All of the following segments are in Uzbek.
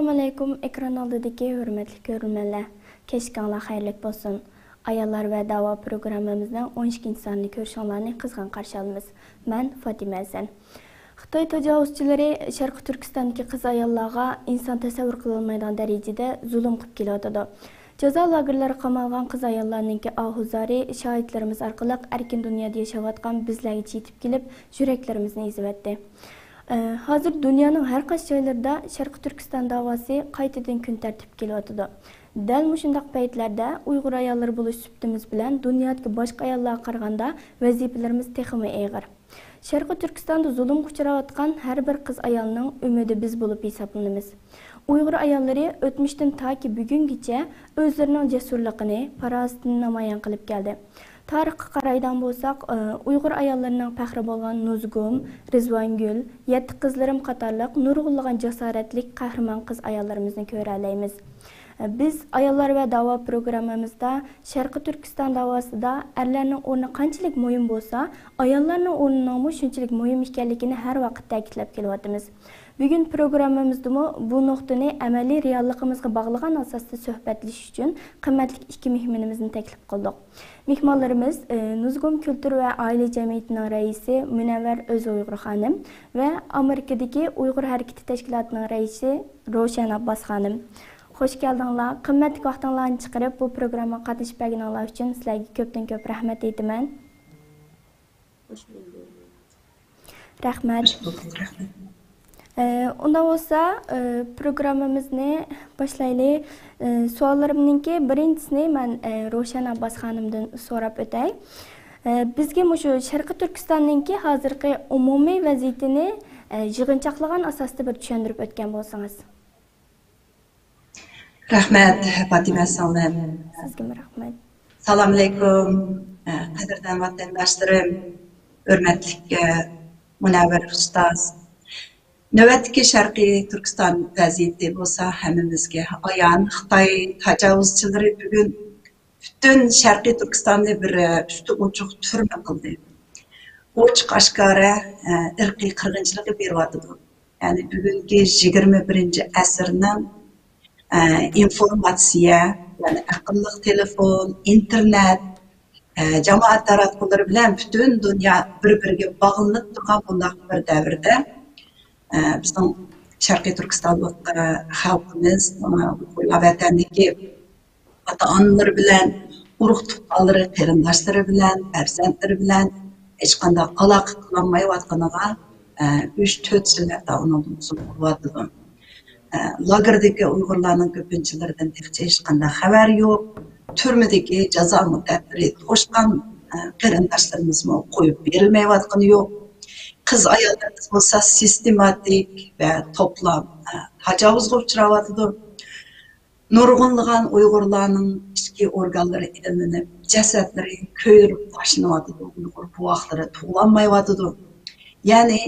Assalamu alaikum. Ekran oldidagi hurmatli ko'ruvchilar. Kechqurunlar xayrli bo'lsin. Ayollar va da'vo programmamizning 12-sonini ko'rishinglarni qizg'in qarshi olamiz. Men Fatima Hasan. Xitoy tajovuzchilari Sharqi Turkistondagi qiz ayollarga inson tasavvur qilolmaydigan darajada zulm qilib kelyotdi. Jazo lagerlari qamalgan qiz ayollarning ahuzari shohidlarimiz orqali erkin dunyoda yashayotgan bizlarga yetib kelib, yuraklarimizni ezibatdi. Hozir dunyoning har qaysi joylarida Sharqi Turkiston da'vosi qaytadan kun tartibga kelyotdi. Dal mushundaq paytlarda Uyg'ur ayollari bo'lish suhbatimiz bilan dunyodagi boshqa ayollarga qaraganda vazifalarimiz texmi og'ir. Sharqi Turkistonda zulmga uchrayotgan har bir qiz ayolning umidi biz bo'lib hisoblanamiz. Uyg'ur ayollari o'tmishdan toki bugungacha o'zlarining jasurligini, farosatini namoyon qilib keldi. Tarixga qaraydigan bo'lsak, Uyg'ur ayollarining faxri bo'lgan Nuzgum, Rizvongul, Yetti qizlarim qatorliq nurg'unlagan jasoratlik qahramon qiz ayollarimizni ko'ra olamiz. Biz ayollar va da'vo programmamizda Sharqi Turkiston da'vosida erlarning o'rni qanchalik muhim bo'lsa, ayollarning o'rnining shunchalik muhim ekanligini har vaqt ta'kidlab kelyapmiz. Bugun programmamizda bu nuqtani amaliy realligimizga bog'lagan asosda suhbatlashish uchun qimmatli ikki mehmonimizni taklif qildik. Mehmonlarimiz Nuzgum Kultur va oila jamiyatining raisi Munavvar O'zuyg'ur xonim va Amerikadagi Uyg'ur harakati tashkilotining raisi Ravshan Abbos xonim. Xo'sh keldinglar. Qimmatli vaqtinglarni chiqarib bu programmaga qatnashib berganinglar uchun sizlarga ko'pdan ko'p rahmat aytaman. Rahmat. Undan bo'lsa, programmamizni boshlaylik. Savollarimning birinchisini men Ravshan Abbos xonimdan so'rab o'tay. Bizga shu Sharqi Turkistonning hozirgi umumiy vaziyatini yig'inchoqlagan asosda bir tushuntirib o'tgan bo'lsangiz. Rahmat Fatima Hasan. Sizga rahmat. Assalomu alaykum. Qadrdon vatandoshlarim, hurmatli Munavvar ustoz. Navbatdagi Sharqiy Turkiston vaziyati bo'lsa, hammamizga ayon. Xitoy tajovuzchilari bugun butun Sharqiy Turkistonni bir usti ochiq turma qildi. Ochiq oshkora irqiy qirg'inchilikka beryapti. Ya'ni bugungi 21-asrning informatsiya, yani aqlli telefon, internet, jamoat taratqullari bilan butun dunyo bir-biriga bog'lanib turgan bunday bir davrda bizning Sharqiy Turkistonlik xalqimiz, vatandagi ota-onalar bilan, urug' tuqqanlari, qarindoshlari bilan, farzandlari bilan hech qanday aloqa qilolmayotganiga 3-4 yillarda uning bo'lyapti. Lagerdagi Uyg'urlarning ko'pinchilaridan hech qanday xabar yo'q. Turmadagi jazo muddatlari to'shqan qarindoshlarimiz qo'yib berilmayotgani yo'q. Qiz ayollarimiz bo'lsa sistematik va to'plam tajovuzga uchrayotdi. Nurg'unlagan Uyg'urlarning ichki organlari ilinib, jasadlari ko'yilib tashlanayotdi. Uyg'ur guvohlari tug'ilmayotdi. Ya'ni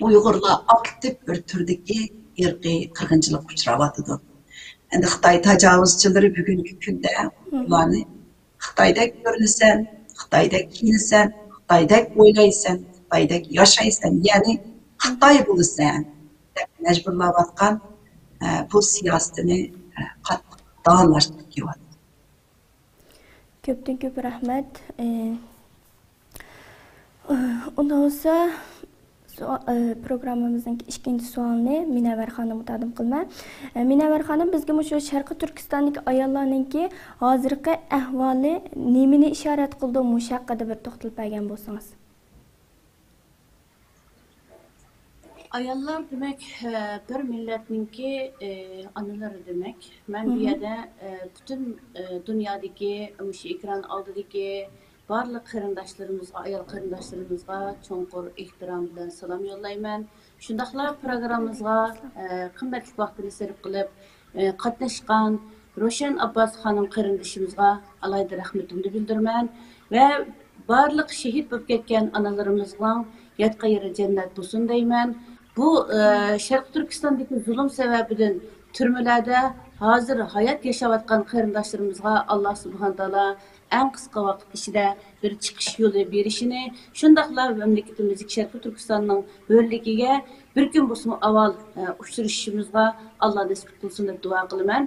Uyg'urlar aktiv bir turdagi irqiy qirg'inchilik uchrayotdi. Endi Xitoy tajovuzchilari bugungi kunda ularni Xitoydek ko'rinasan, Xitoydek kiyinasan, Xitoydek o'ylaysan, Xitoydek yashaysan, ya'ni Xitoy bo'lasan deb majburlayotgan bu siyosatini qattiq davomlashtirib kelyapti. Ko'pdan ko'p rahmat. Undan bo'lsa programmamizning ikkinchi savolini Munavvar xonim taqdim qilman. Munavvar xonim, bizga shu Sharqi Turkistondagi ayollarning hozirgi ahvoli nimani ishorat qildi, shu haqida bir to'xtalib bergan bo'lsangiz. Ayollar demek bir milletninki anıları demek. Ben bu yerda bütün dünyadaki, şu ekran oldidagi barliq qarindoshlarimiz, ayol qarindoshlarımızga cho'nqur ehtirom bilan salom yo'llayman. Shundaqla programmamizga qimmatli vaqtini sarf qilib qatnashgan Ravshan Abbos xonim qarindoshimizga alayda rahmatimni bildiraman va barliq shahid bo'lib ketgan onalarimizga yatqa yeri jannat bo'lsin deyman. Bu Sharq Turkistondagi zulm sababidan turmalarda hozir hayot yashayotgan qarindoshlarimizga Alloh subhanahu taolo eng qisqa vaqt ichida bir chiqish yo'li berishini, shundaqla mamlakatimiz Sharqiy Turkistonning hurligiga bir kun bo'lsin avval uchrashishimizga Alloh nasib qilsin deb duo qilaman.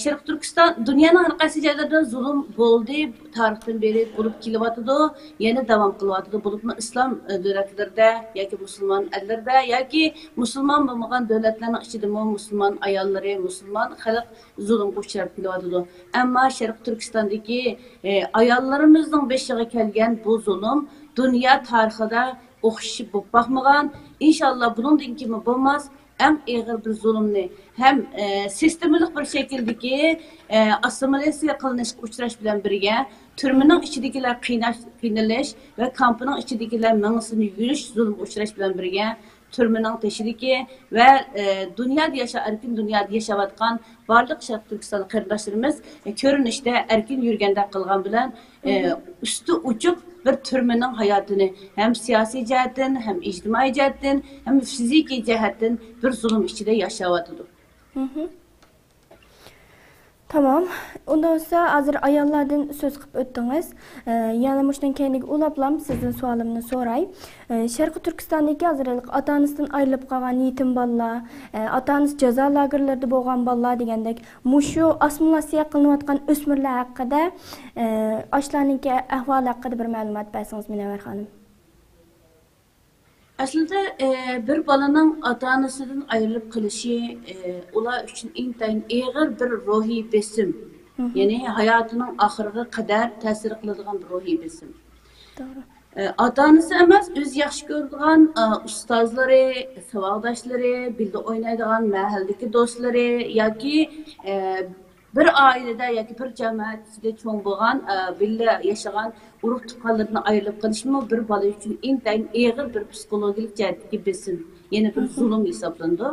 Sharqiy Turkiston dunyoning har qaysi joylarida zulm bo'ldi, tarixdan beri bo'lib kelyotdi, yana davom qilyotdi. Bo'libmi islom davlatlarida yoki musulmon ellarda yoki musulmon bo'lmagan davlatlarning ichida musulmon ayollari, musulmon xalq zulmga uchrab kelyotdi. Ammo Sharqiy Turkistondagi ayollarimizning beshiga kelgan bu zulm dunyo tarixida o'xshashi bo'lib bakmagan. İnşallah bundan kimi bo'lmas, eng og'ir bir zulmni ham sistemalik bir shakldagi assimilyatsiya qilinishga uchrash bilan birga turmaning ichidagilar qiynalish va kampning ichidagilar mingsini yurish zulmga uchrash bilan birga turmaning teshidagi va dunyoda erkin dunyoda yashayotgan barliq Sharq Turkiston qarindoshlarimiz ko'rinishda erkin yurganda qilgan bilan usti uchuq bir turmaning hayotini hem siyosiy jihatdan, hem ijtimoiy jihatdan, hem fiziki jihatdan bir zulm ichida yashayotdi. Tamam. Ondan sonra hazır ayollardan söz qilib o'tdingiz. Yana muşdan keyingi ulaplam sizden sualımni soray. Sharqiy Turkistondagi hazırlık ata-onasidan ayrilib qolgan yetim bolalar, ata-onasi jazo lagerlarida bo'lgan bolalar degandek, mushu assimilyatsiya qilinayotgan o'smirlar haqida, ashlarning ahvoli haqida bir ma'lumot bersangiz, Munavvar xonim. Aslında bir balanın ata-onasidan ayrilib qilishi ular uchun intayin og'ir bir ruhiy besim. Ya'ni hayotining oxiriga qadar ta'sir qiladigan bir ruhiy besim. To'g'ri. Ata-onasi emas, o'z yaxshi ko'radigan ustozlari, savodoshlari, birga o'ynaydigan mahalladagi do'stlari yoki bir ailede yoki bir jamoatda cho'ng bo'lgan, birga yashagan urug' tuqqanlardan ayrilib qilishmi bir bola uchun intayin og'ir bir psixologik jihatdagi besim, yana bir zulm hisoblanadi.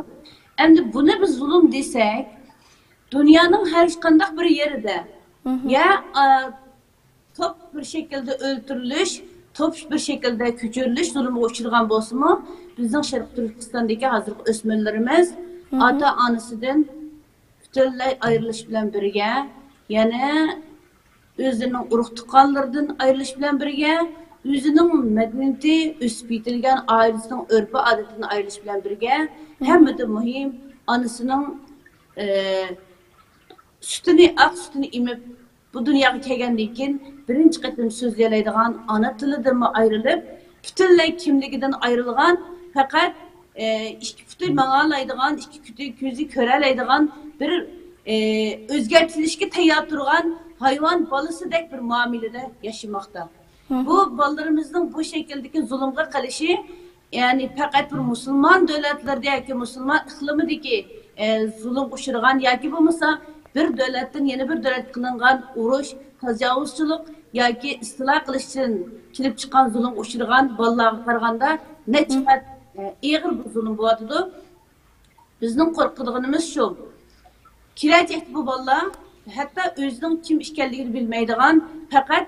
Endi buni biz zulm desak, dunyoning har qanday bir yerida ya top bir şekilde o'ldirilish, top bir şekilde ko'chirilish zulmga uchragan bo'lsa-mu, bizning Sharqiy Turkistondagi hozirgi o'smirlarimiz ota-onasidan butunlay ayrilish bilan birga, yana o'zining urug' tuqqanlaridan ayrilish bilan birga, o'zining madaniyati, o'sib yetilgan oilasining urf odatini ayrilish bilan birga, hammadan muhim onasining ak sütünü emib bu dunyoga kelgandan keyin birinchi qatim so'zlaydigan ona tilidan ayrılib, butunlay kimligidan ayrilgan, faqat ikki puti mang'alaydigan, ikki puti ko'zi ko'ralaydigan bir o'zgartirishga tayyor turgan hayvon bolasidek bir muomalada yashamoqda. Bu bolalarimizning bu shakldagi zulmga qilishi, ya'ni faqat bir musulmon davlatlarda yoki musulmon iqlimidagi zulm uchragan yoki bo'lmasa bir davlatdan yana bir davlat qilingan urush, tajovuzchilik yoki istilo qilish uchun kelib chiqqan zulm uchragan bolalarga qaraganda nechqat og'ir bir zulm bo'ladi. Bizning qo'rqadiganimiz shu. Kelajakda bu bolalar hatto o'zining kim ekanligini bilmaydigan, faqat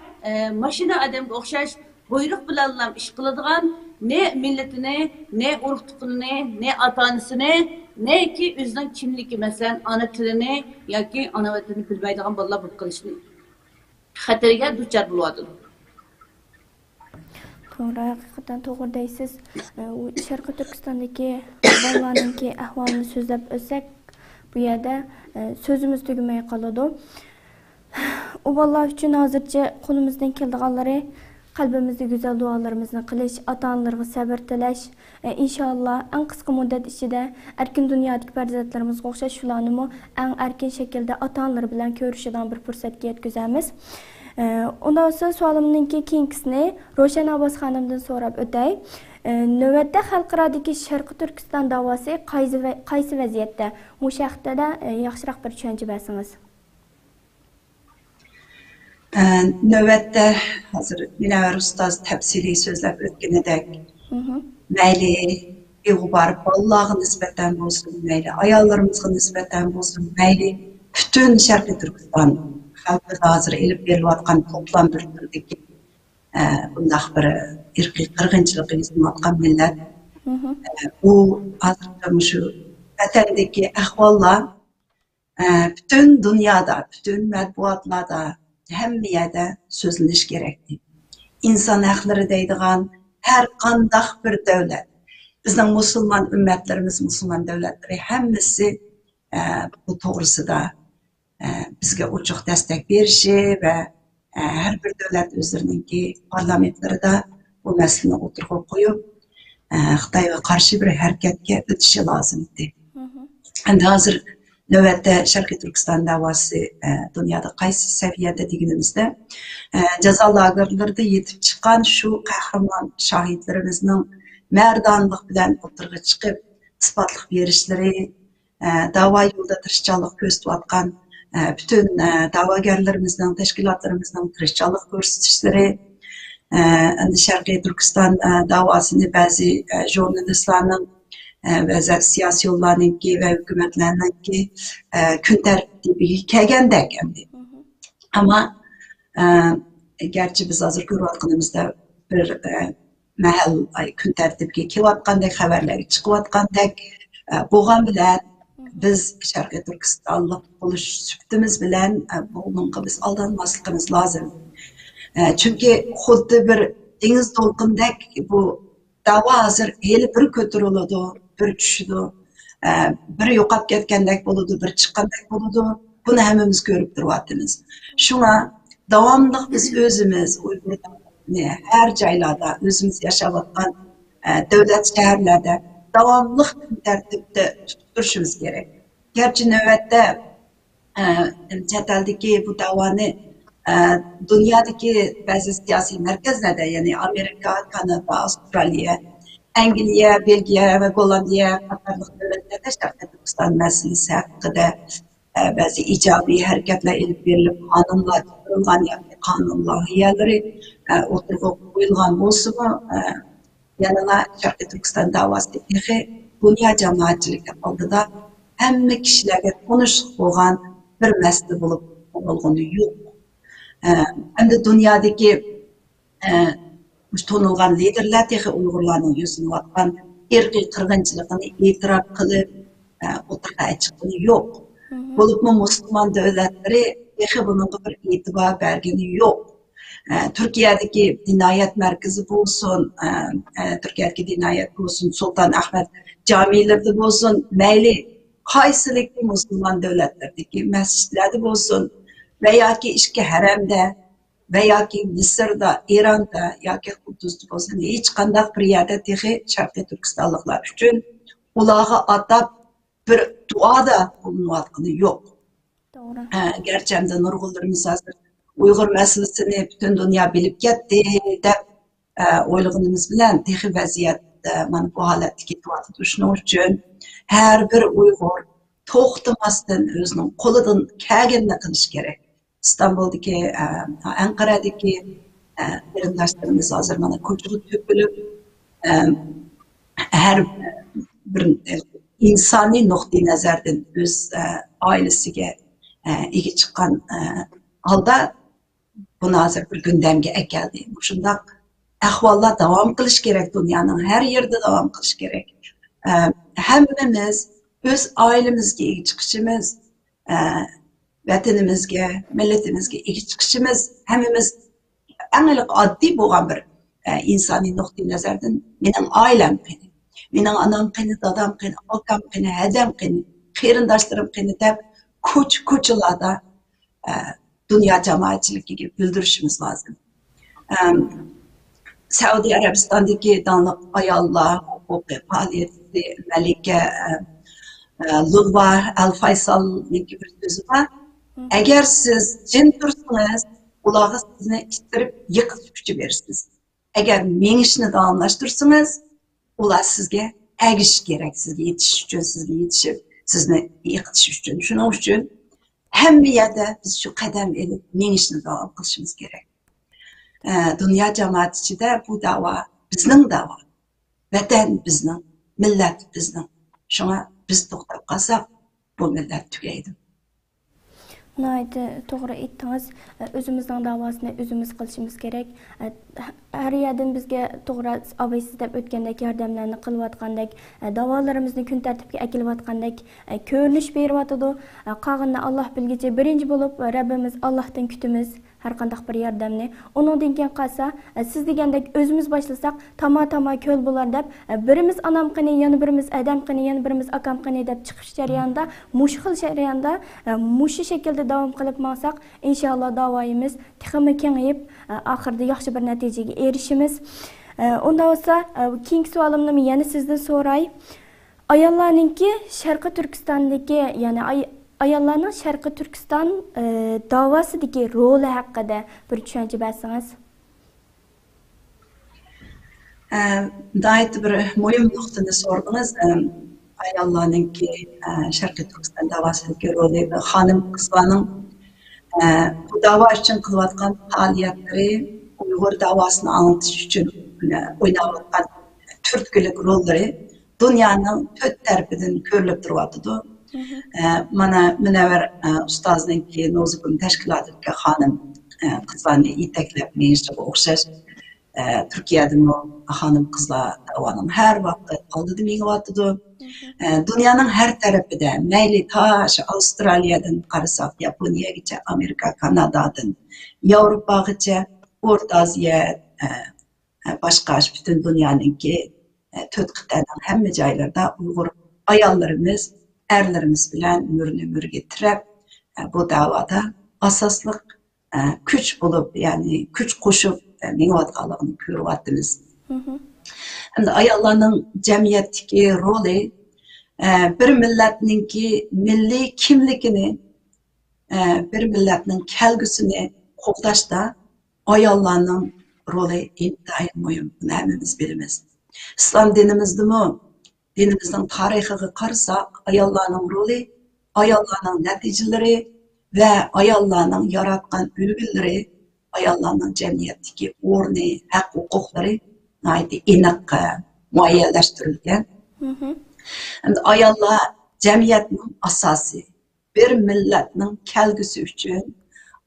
mashina odamga o'xshash buyruq bilan ish qiladigan, ne millatini, ne urug' tuqqanini, ne ota-onasini, neki o'zining kimligi, masalan, ona tilini yoki ona vatanini bilmaydigan bolalar bo'lib qolishni xatariga duchor bo'ladi. To'g'ri, haqiqatan to'g'ri deysiz. Sharqiy Turkistondagi bolalarning ahvolini so'zlab o'tsak, bu yerda so'zimiz tugmay qoladi. U bolalar uchun hozircha qo'limizdan kelganlari qalbimizda go'zal duolarimizni qilish, ota-onalarga sabr tilash, inshaalloh eng qisqa muddat ichida erkin dunyodagi farzandlarimizga o'xshash shularni eng erkin shaklda ota-onalar bilan ko'rishadigan bir fursatga yetkazamiz. Ondan sonra sualimning keyingisini Ro'shan Abbos xonimdan so'rab o'tay. Navbatda xalqarodagi Sharqiy Turkiston da'vosi qaysi vaziyatda? Bu haqida yaxshiroq bir tushuncha bersangiz. Növbətdə hazır Munavvar ustaz təfsili sözləb ötgənədək məyli eğubar balalarına nisbətən olsun, məyli ayallarımızға nisbətən olsun, məyli bütün Şərqi Türkistan xalqı hazır elib verilayotgan toplam bir türdəki bundaq bir irqi qırğınçılıqı izləyotgan millət o hazırda şu vətəndəki əhvallar bütün dünyada, bütün mətbuatlarda hamma yerda so'zlanish kerak. İnsan hakları deydigan her qandaq bir davlat, bizning musulmon ummatlarimiz, musulmon davlatları hammasi bu to'g'risida bizga ochiq destek berishi va har bir davlat o'zlarininki parlamentlarida bu masalani o'tirg'a qo'yib, Xitoyga qarshi bir harakatga o'tishi lozim edi. Endi hozir navbatda Sharqiy Turkiston da'vosi dunyoda qaysi saviyada deganimizda jazo lagerlarida yetib chiqqan shu qahramon shohidlarimizning mardonlik bilan o'tirg'a chiqib isbotlik berishlari, da'vo yo'lida tirishchanlik ko'rsatayotgan bütün da'vogarlarimizning, tashkilotlarimizning tirishchanlik ko'rsatishlari, endi Sharqiy Turkiston da'vosini ba'zi jurnalistlarning ba'zi siyosiy yo'llarninki va hukumatlarninki kun tartibiga kelgandek endi. Ammo garchi biz hozir ko'rayotganimizda bir mahal kun tartibiga kelayotgandek, xabarlar chiqayotgandek bo'lgan bilan biz Sharqiy Turkistonlik bo'lish sifatimiz bilan bunga biz aldanmasligimiz lozim. Chunki xuddi bir dengiz to'lqindek bu da'vo hozir hali bir ko'tariladi, bir tushidi, bir yo'qolib ketgandek bo'ladi, bir chiqqandek bo'ladi. Buni hammamiz ko'rib turyapmiz. Shunga davomli biz o'zimiz Uyg'urlarni har joylarda o'zimiz yashayotgan davlat shaharlarda davomli tartibda turishimiz kerak. Gerçi navbatda chet eldagi bu da'voni dunyodagi ba'zi siyosiy markazlarda, ya'ni Amerika, Kanada, Avstraliya, Angliya, Belgiya va Gollandiya qatorli davlatlarda Sharqiy Turkiston masalasi haqida ba'zi ijobiy harakatlar ilib berilib, qonunlar chiqarilgan yoki qonun loyihalari o'tirg'a qo'yilgan bo'lsa-mu, yana Sharqiy Turkiston da'vosi dunyo jamoatchiligi oldida hamma kishilarga tanish bo'lgan bir masala bo'lib qolgani yo'q. Endi dunyodagi tanilgan liderlar Uyg'urlarning yuzini yotgan irqiy qirg'inchiligini e'tirof qilib, o'tirg'a chiqqani yo'q. Bo'libmi musulmon davlatlari bunga bir e'tibor bergani yo'q. Turkiyadagi jinoyat markazi bo'lsin, Turkiyadagi jinoyat bo'lsin, Sulton Ahmad jamilarda bo'lsin, mayli qaysilikli musulmon davlatlardagi masjidlarda bo'lsin va yoki ishki haramda va yoki Misrda, Eronda yoki Quddusda bo'lsin, hech qanday bir yerda Sharqiy Turkistonliklar uchun ularga atab bir duoda bulunayotgani yo'q. To'g'ri. Gerçi de nurgullarımız hazır Uygur meselesini bütün dünya bilip gitti deb o'ylaganimiz bilan texi vaziyat mana bu holatga ketyapti. Shuning uchun har bir Uyg'ur to'xtamasdan o'zining qo'lidan kelganini qilish kerak. İstanbul'daki, Ankara'daki qarindoshlarimiz hozir mana ko'chaga to'kilib har bir insoniy nuqtai nazardan o'z oilasiga ega chiqqan holda buni hozir bir gündemga keldi. Shundoq ahvollar davom qilish kerak, dunyoning har yerda davom qilish kerak. Hammamiz o'z oilamizga ega chiqishimiz, vatanimizga, millatimizga ega chiqishimiz, hammamiz eng oddiy bo'lgan bir insoniy nuqtai nazardan mening oilam qani, mening onam qani, dadam qani, akam qani, hadam qani, qarindoshlarim qani deb ko'chalarda dünya jamoatchiligiga bildirishimiz lozim. Saudiya Arabistonidagi donliq ayollar huquqiy faoliyati malika Lulva Al-Faysalning bir so'zi bor. Agar siz jin tursangiz, ularga sizni istirib yiqitish kuchi bersiz. Agar mengishni davomlashtirsangiz, ular sizga agish kerak, sizga yetish uchun, sizga yetishib, sizni yiqitish uchun. Shuning uchun hamma yerda biz shu qadam elib mengishni davom qilishimiz kerak. Dunyo jamoati ichida bu da'vo bizning da'vo. Vatan bizning, millat bizning. Shunga biz to'xtab qolsak, bu millat tugaydi. To'g'ri aytdingiz. O'zimizning davosini o'zimiz qilishimiz kerak. Har yerdan bizga to'g'ri abaysiz deb o'tgandek yordamlarni qilayotgandek, da'volarimizni kun tartibga akilayotgandek ko'rinish beryotdi. Qolganini Alloh bilgicha birinchi bo'lib Rabbimiz Allohdan kutimiz. her qandaq bir yardımni. Onundan keyin qalsa, siz degandek özümüz başlasak, tama köl bular deb, birimiz anam qani, yana birimiz adam qani, yana birimiz akam qani deb chiqish jarayonida, mush xil jarayonda, mush şekilde davom qilib maqsaq, inshaalloh davoyimiz texmi kengayib, oxirida yaxshi bir natijaga erishimiz. Onda olsa, keyingi savolimni yana sizdan so'ray. Ayollarninki Sharqi Turkistondagi, ya'ni ayollarning Sharqi Turkiston davosidagi roli haqida bir tushuncha bersangiz. Dayet bir muhim nuqtani sordingiz. Ayollarninki Sharqi Turkiston davosidagi roli va xonim qizlarning bu davo uchun qilayotgan faoliyatlari Uyg'ur davosini anglatish uchun o'ynayotgan turtkilik rollari dunyoning to'rt tarafidan ko'rilib turyapti. Mana Munavvar ustozninki Nozugul tashkilotiga xonim qizlarni yetaklab menga o'xshash Turkiyadami xonim qizlar davoning har vaqt oldida mengyapti. Dünyanın her tarafında, mayli ta Avustralya'dan qarasak, Yaponiyagacha, Amerika, Kanadadan, Avrupagacha, O'rta Osiyo, boshqa bütün dünyanınki to'rt qit'adan hamma joylarda Uyg'ur ayollarimiz, erlarimiz bilan murni-murga tirab, bu davoda asosliq kuch bo'lib, ya'ni kuch qo'shib mengyotganligini ko'ryapmiz. Hamda ayollarning jamiyatdagi roli bir millatninki milliy kimligini, bir millatning kelgusini qo'llashda ayollarning roli intayin muhim. Buni hammamiz bilamiz. İslam dinimizdimi, dinimizning tarixiga qarasak, ayollarning roli, ayollarning natijalari va ayollarning yaratgan ulgulari, ayollarning jamiyatdagi o'rni, haq-huquqlari aniq muayyanlashtirilgan. Ayollar jamiyatning asosi, bir millatning kelgusi uchun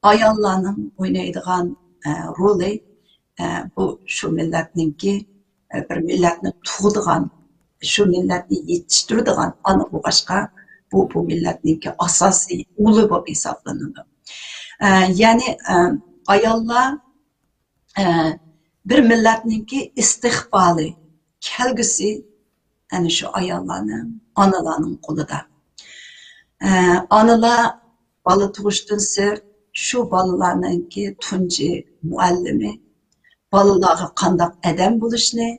ayollarning o'ynaydigan roli bu shu millatninki bir millatni tug'digan, shu millatni yetishtiradigan ana bo'lg'achqa bu millatninki asosiy uli bo'lib hisoblanadi. Ya'ni ayollar bir millatninki istiqboli, kelgusi yani şu ayollarning, onalarning qo'lida. Onalar bola tug'ishdan sirt shu bolalarninki tunji muallimi, bolalarga qandoq odam bo'lishni,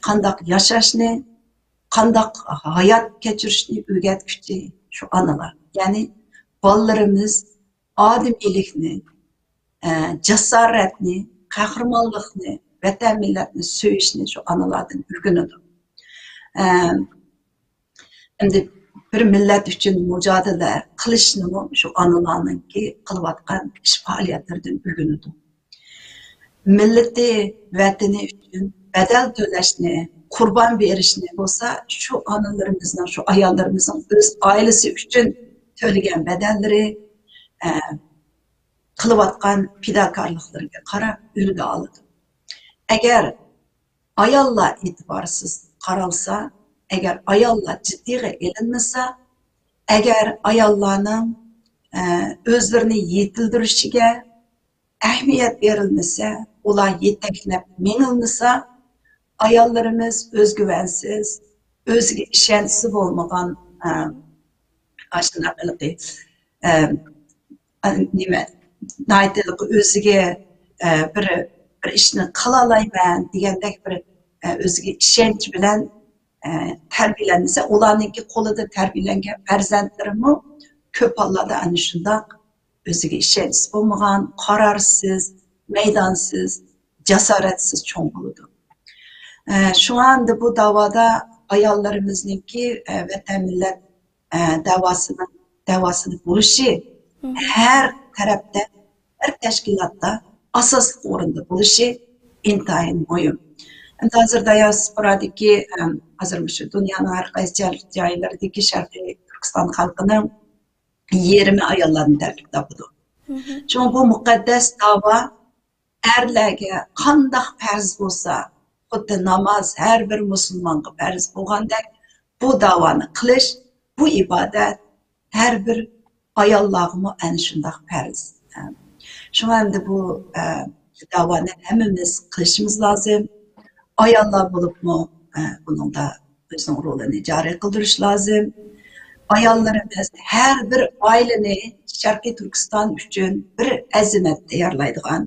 qandoq yashashni, qandoq hayot kechirishni o'rgatuvchi shu onalar. Ya'ni bolalarimiz odamiylikni, jasoratni, qahramonlikni, vatan millatni söýüşni şu analardan ürgünüdür. Endi bir millet üçün mücadele qilishni şu analarninki qilayotgan ish faoliyatlaridan ürgünüdür. Milleti, vatani üçün bedel to'lashni, qurban berishni bo'lsa, şu analarımızın, şu ayollarımızın öz ailesi üçün to'lagan bedellari, qilayotgan fidokorliklariga qarab ulgu oladi. Eğer ayollar itibarsız qaralsa, eğer ayollar ciddiye elinmese, eğer ayollarning özlerini yetildirişige ehmiyet verilmese, ular yetaklab mengilmese, ayollarımız özgüvensiz, özge işenchisi bo'lmagan ashunaqaligi nima naytiliq o'ziga bir ishni qila olayman degandek bir o'ziga ishonch bilan tarbiyalansa, ularninki qo'lida tarbiyalangan farzandlarimi ko'p hollarda ana shundoq o'ziga ishonchsiz bo'lmagan, qarorsiz, maydonsiz, jasoratsiz cho'ng bo'ladi. Şu anda bu davada ayollarimizningki vatan millat davasini bo'lishi her tarafta, her tashkilotda asosli o'rinda bo'lishi intayin muhim. Hozirda sporadiki, hozir shu dunyoning har qaysi joylaridagi Sharqiy Turkiston xalqining 20 ayollarni tarkib topadi. Chunki bu muqaddas davo erlarga qandoq farz bo'lsa, xuddi namoz har bir musulmonga farz bo'lgandek, bu davoni qilish, bu ibodat har bir ayollarga ana shundoq farz. Şuna endi bu davani hemmimiz qilishimiz lozim. Ayollar bo'libmi buning da o'zining rolini joriy qildirish lozim. Ayollarimiz har bir oilani Sharqiy Turkiston uchun bir azimat tayyorlaydigan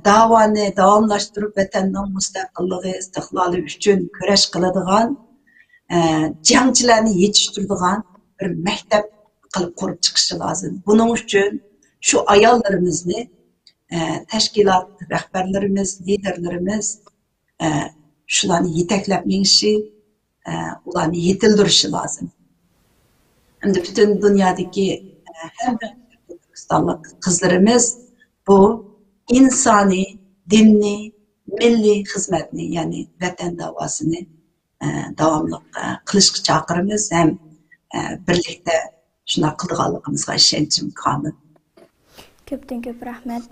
davoni davomlashtirib vatanning mustaqilligi, istiqloli uchun kurash qiladigan jangchilarni yetishtiradigan bir maktab qilib qurib chiqishi lozim. Buning uchun shu ayollarimizni tashkilot rahbarlarimiz, liderlarimiz shularni yetaklab menishi, ularni yetildirishi lozim. Endi butun dunyodagi hamma Turkistonlik qizlarimiz bu insoniy, dinniy, milliy xizmatni, ya'ni vatan davosini davomli qilishga chaqiramiz ham birlikda shuna qilganligimizga ishonchim komil. Ko'pdan ko'p rahmat.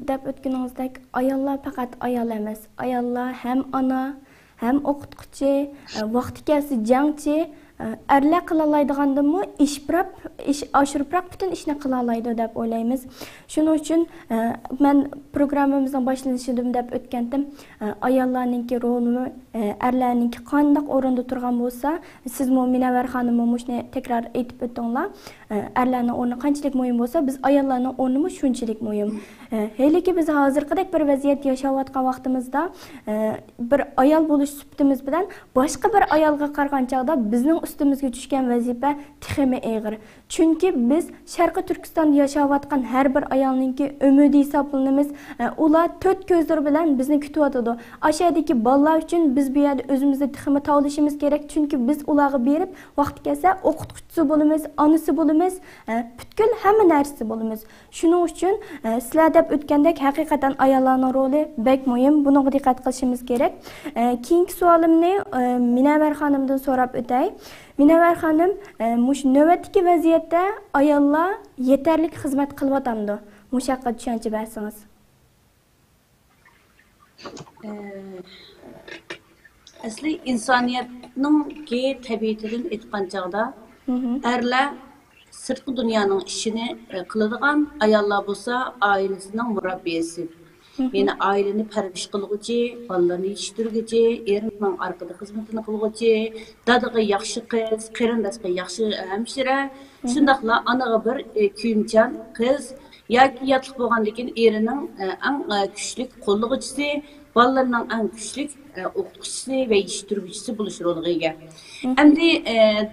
Deb o'tganingizdek, ayollar faqat ayol emas. Ayollar ham ona, ham o'qituvchi, vaqti kelsa jangchi, erlar qila oladiganmi, ish oshiribroq butun ishni qila oladi deb o'ylaymiz. Shuning uchun men programmamizning boshlanishida deb o'tgandim, ayollarningki rolini erlarningki qanday o'rinda turgan bo'lsa, siz Munavvar xonim shuni takror aytib o'tdinglar. Erlarning o'rni qanchalik muhim bo'lsa, biz ayollarning o'rnimi shunchalik muhim. Heliki biz hozirgidek bir vaziyat yashayotgan vaqtimizda bir ayol bo'lish sifatimiz bilan boshqa bir ayolga qaraganda chaqda bizning ustimizga tushgan vazifa texmi og'ir. Chunki biz Sharqiy Turkistonda yashayotgan har bir ayolningki umidi hisoblanamiz. Ular to'rt ko'zlar bilan bizni kutyotadi. Ashadagi bolalar uchun biz bu yerda o'zimizni texmi tavlashimiz kerak. Chunki biz ularga berib, vaqt kelsa o'qituvchisi bo'lamiz, onasi bo'lamiz, butkul hamma narsasi bo'lamiz. Shuning uchun sizlar deb o'tgandek haqiqatan ayollarning roli bek muhim. Bunga diqqat qilishimiz kerak. Keyingi savolimni Munavvar xonimdan so'rab o'tay. Munavvar xonim, mush navbatdagi vaziyatda ayollar yetarli xizmat qilyapti. Mush haqida tushuncha bersangiz. Asli insoniyatning tabiatidan aytgan chog'da erlar sirtqi dunyoning ishini qiladigan, ayollar bo'lsa oilasining murabbiyasi. Yani aileni perviş qilg'uchi, bolalarni yetishtirg'uchi, erining orqada xizmatini qilg'uchi, dadaga yaxshi qiz, qarindosga yaxshi hamshira, shundaqla onaga bir kuyimchan qiz yoki yotliq bo'lgandan keyin erining eng kuchli qo'llig'uchisi, bolalarning eng kuchli o'qituvchisi va yetishtiruvchisi bo'lish roliga ega. Endi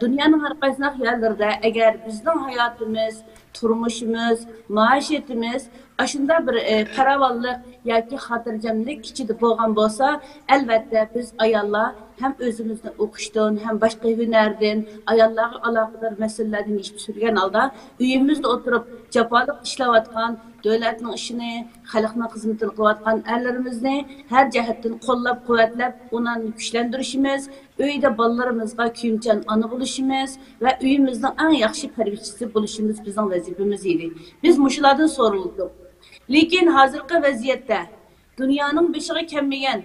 dunyoning har qaysi yerlarida agar bizning hayotimiz, turmushimiz, maishatimiz aşında bir paravallık yoki xotirjamlik ichida bo'lgan bo'lsa, albatta biz ayollar hem o'zimizni o'qishdan, hem başka hunardan, ayollarga aloqador masalalardan yechib surgan holda uyimizda o'tirib jafoliq ishlayotgan, davlatning ishini, xalqning xizmatini qilayotgan erlarimizni har jihatdan qo'llab-quvvatlab, ularni kuchlantirishimiz, uyda bolalarimizga kuyimchan ona bo'lishimiz va uyimizning eng yaxshi parvarishchisi bo'lishimiz bizning vazifamiz edi. Biz mushulardan so'raldik. Lekin hozirgi vaziyatda dunyoning beshiga kelmagan,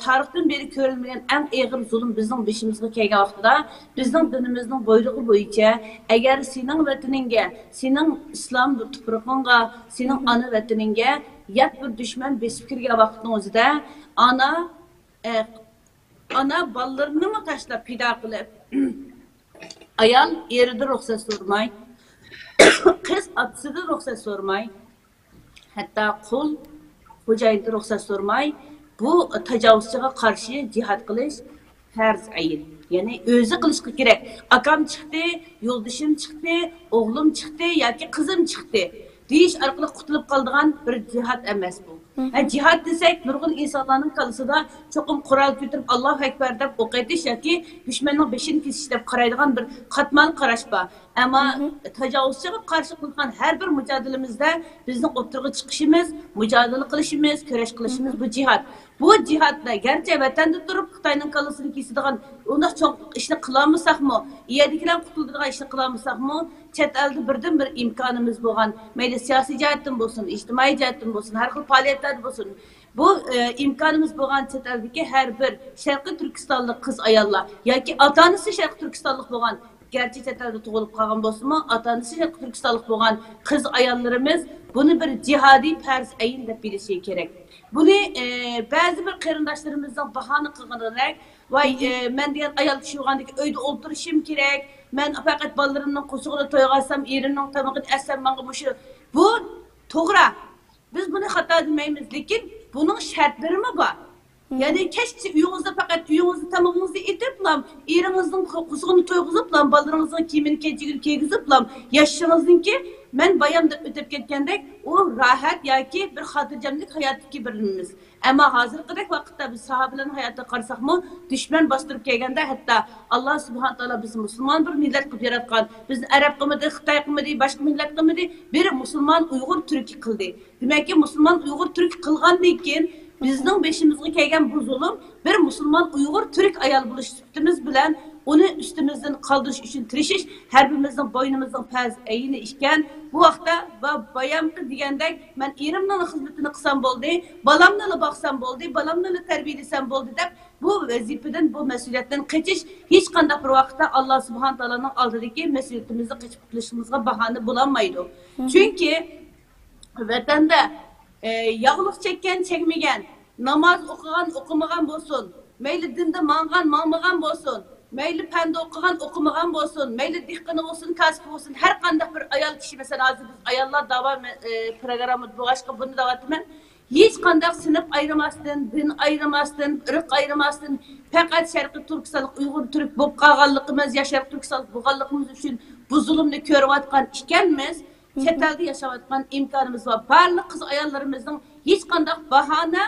tarixdan beri ko'rilmagan eng og'ir zulm bizning beshimizga kelgan vaqtida bizning dinimizning buyrug'i bo'yicha agar sening vataningga, sening islom tuprog'ingga, sening ona vataningga yat bir dushman besib kirgan vaqtning o'zida ana bolalarini tashlab pido qilib, ayol eridan ruxsat so'ramay, qiz otasidan ruxsat so'ramay, hatta qul xo'jayindan ruxsat so'ramay bu tajovuzchiga qarshi jihad qilish farz ayin. Ya'ni o'zi qilishga kerak. Akam chiqdi, yo'ldashim chiqdi, o'g'lim chiqdi yoki qizim chiqdi deyish orqali qutulib qoladigan bir jihad emas bu. Jihad desak, nurg'un insonlarning qalbida cho'qim qurol ko'tarib Allohu akbar deb o'qitish yoki dushmanning beshini kesish deb qaraydigan bir qatmal qarash bor. Ammo tajovuzchiga qarshi qilgan har bir mujodalamizda bizning o'tirg'i chiqishimiz, mujodala qilishimiz, kurash qilishimiz bu jihad. Bu jihadda garchi vatanda turib Xitoyning qalbini kesadigan unda cho'q ishni qilolmasakmi, iyadikilar qutuladigan ishni qilolmasakmi, chet elda birdan bir imkonimiz bo'lgan, mayli siyosiy jihatdan bo'lsin, ijtimoiy jihatdan bo'lsin, har xil faoliyatlar bo'lsin. Bu imkonimiz bo'lgan chet eldagi har bir Sharqiy Turkistonlik qiz ayollar yoki ota-onasi Sharqiy Turkistonlik bo'lgan gerçi chet elda tug'ilib qolgan bo'lsa-mu, ota-onasi Sharq Turkistonlik bo'lgan qiz ayollarimiz buni bir jihodiy farz ayin deb bilishi kerak. Buni ba'zi bir qarindoshlarimizning bahona qilganidan voy men degan ayol kishi bo'lgandek uyda o'ltirishim kerak. Men faqat bolalarimning qo'shig'ini to'yg'azsam, erimning tamog'ini assam menga bu to'g'ri. Biz buni xato demaymiz, lekin buning shartlarimi bor. Yani keşke uyunuzda fakat uyunuzda tamamınızı etip lan, erinizin kuzunu toyguzup lan, ballarınızın kimini keçigini keygizip lan, yaşınızın ki men bayamda ötüp ketgendek o rahat ki bir hatırcamlık hayattaki birimiz. Ama hazır kadar vakitte biz sahabelerin hayatta karsak mı düşman bastırıp gelgende hatta Allah subhanahu teala bizi Müslüman bir millet kılıp yaratkan, biz Arap kılmadı, Xitay kılmadı, başka millet kılmadı, bir Müslüman Uygur Türk kıldı. Demek ki Müslüman Uygur Türk kılgan deyken bizning beşimizga kelgan bu zulm bir Müslüman Uygur Türk ayol bo'lish sifatimiz bilan uni ustimizdan qoldirish uchun tirishish har birimizning bo'ynimizning farz ayini ishgan. Bu vaqtda bayamqi degandek men erimning xizmatini qilsam bo'ldi, balamni boqsam bo'ldi, balamni tarbiyalasam bo'ldi deb bu vazifadan, bu mas'uliyatdan qochish hech qanday bir vaqtda Alloh subhanahu taolaning oldidagi mas'uliyatimizni qochib qutulishimizga bahona bo'lolmaydi. Chunki vatanda yağlık çekken çekmegen, namaz okugan okumagan bolsun, meyli dinde mağmagan bolsun, meyli pende okugan okumagan bolsun, meyli dihkanı olsun, kasıp olsun, her kandak bir ayal kişi mesela azı biz ayallar dava programı bu aşkı bunu davatımın, hiç kandak sınıf ayırmasın, din ayırmasın, ırk ayırmasın, fakat Şarkı Türkistanlık, Uygur Türk bu kağallıkımız, ya Şarkı Türkistanlık bu kağallıkımız için bu zulümünü körüvatkan işkenmiz, chet elda yaşayotgan imkonimiz var. Barliq qiz ayollarimizning hech qanday bahona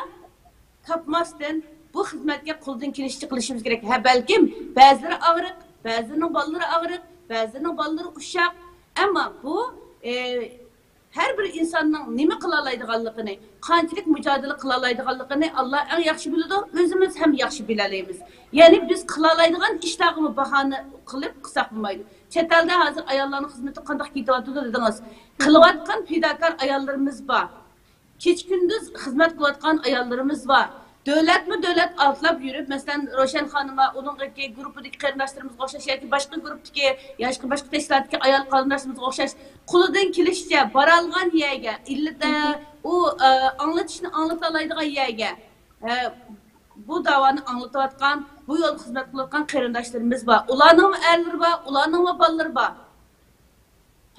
topmasdan bu xizmatga qo'ldan kelishcha qilishimiz kerak. Ha balkim ba'zilari og'riq, ba'zining bolalari og'riq, ba'zining bolalari ushaq. Ammo bu har bir insonning nima qila oladiganligini, qanchalik mujodala qila oladiganligini Alloh eng yaxshi biladi, o'zimiz ham yaxshi bilalaymiz. Ya'ni biz qila oladigan ishlarni bahona qilib qilsak bo'lmaydi. Chet elda hozir ayollarning xizmati qanday ketyapti dedingiz. Qilayotgan fidakor ayollarimiz bor. Keç gündüz xizmat qilayotgan ayollarimiz bor. Davlat altlab yurib, masalan, Roşan xonima, uningki guruhidagi qarindoshlarimiz o'xshash yoki boshqa guruhdagi, yoki boshqa tashkilotdagi ayol qarindoshlarimiz o'xshash, qo'lidan kelishicha boralgan yerga, illada u anglatishni anglata oladigan yerga bu davoni anglatayotgan, bu yo'l xizmat qilayotgan qarindoshlarimiz bor. Ularning erlari bor, ularning bolalari bor.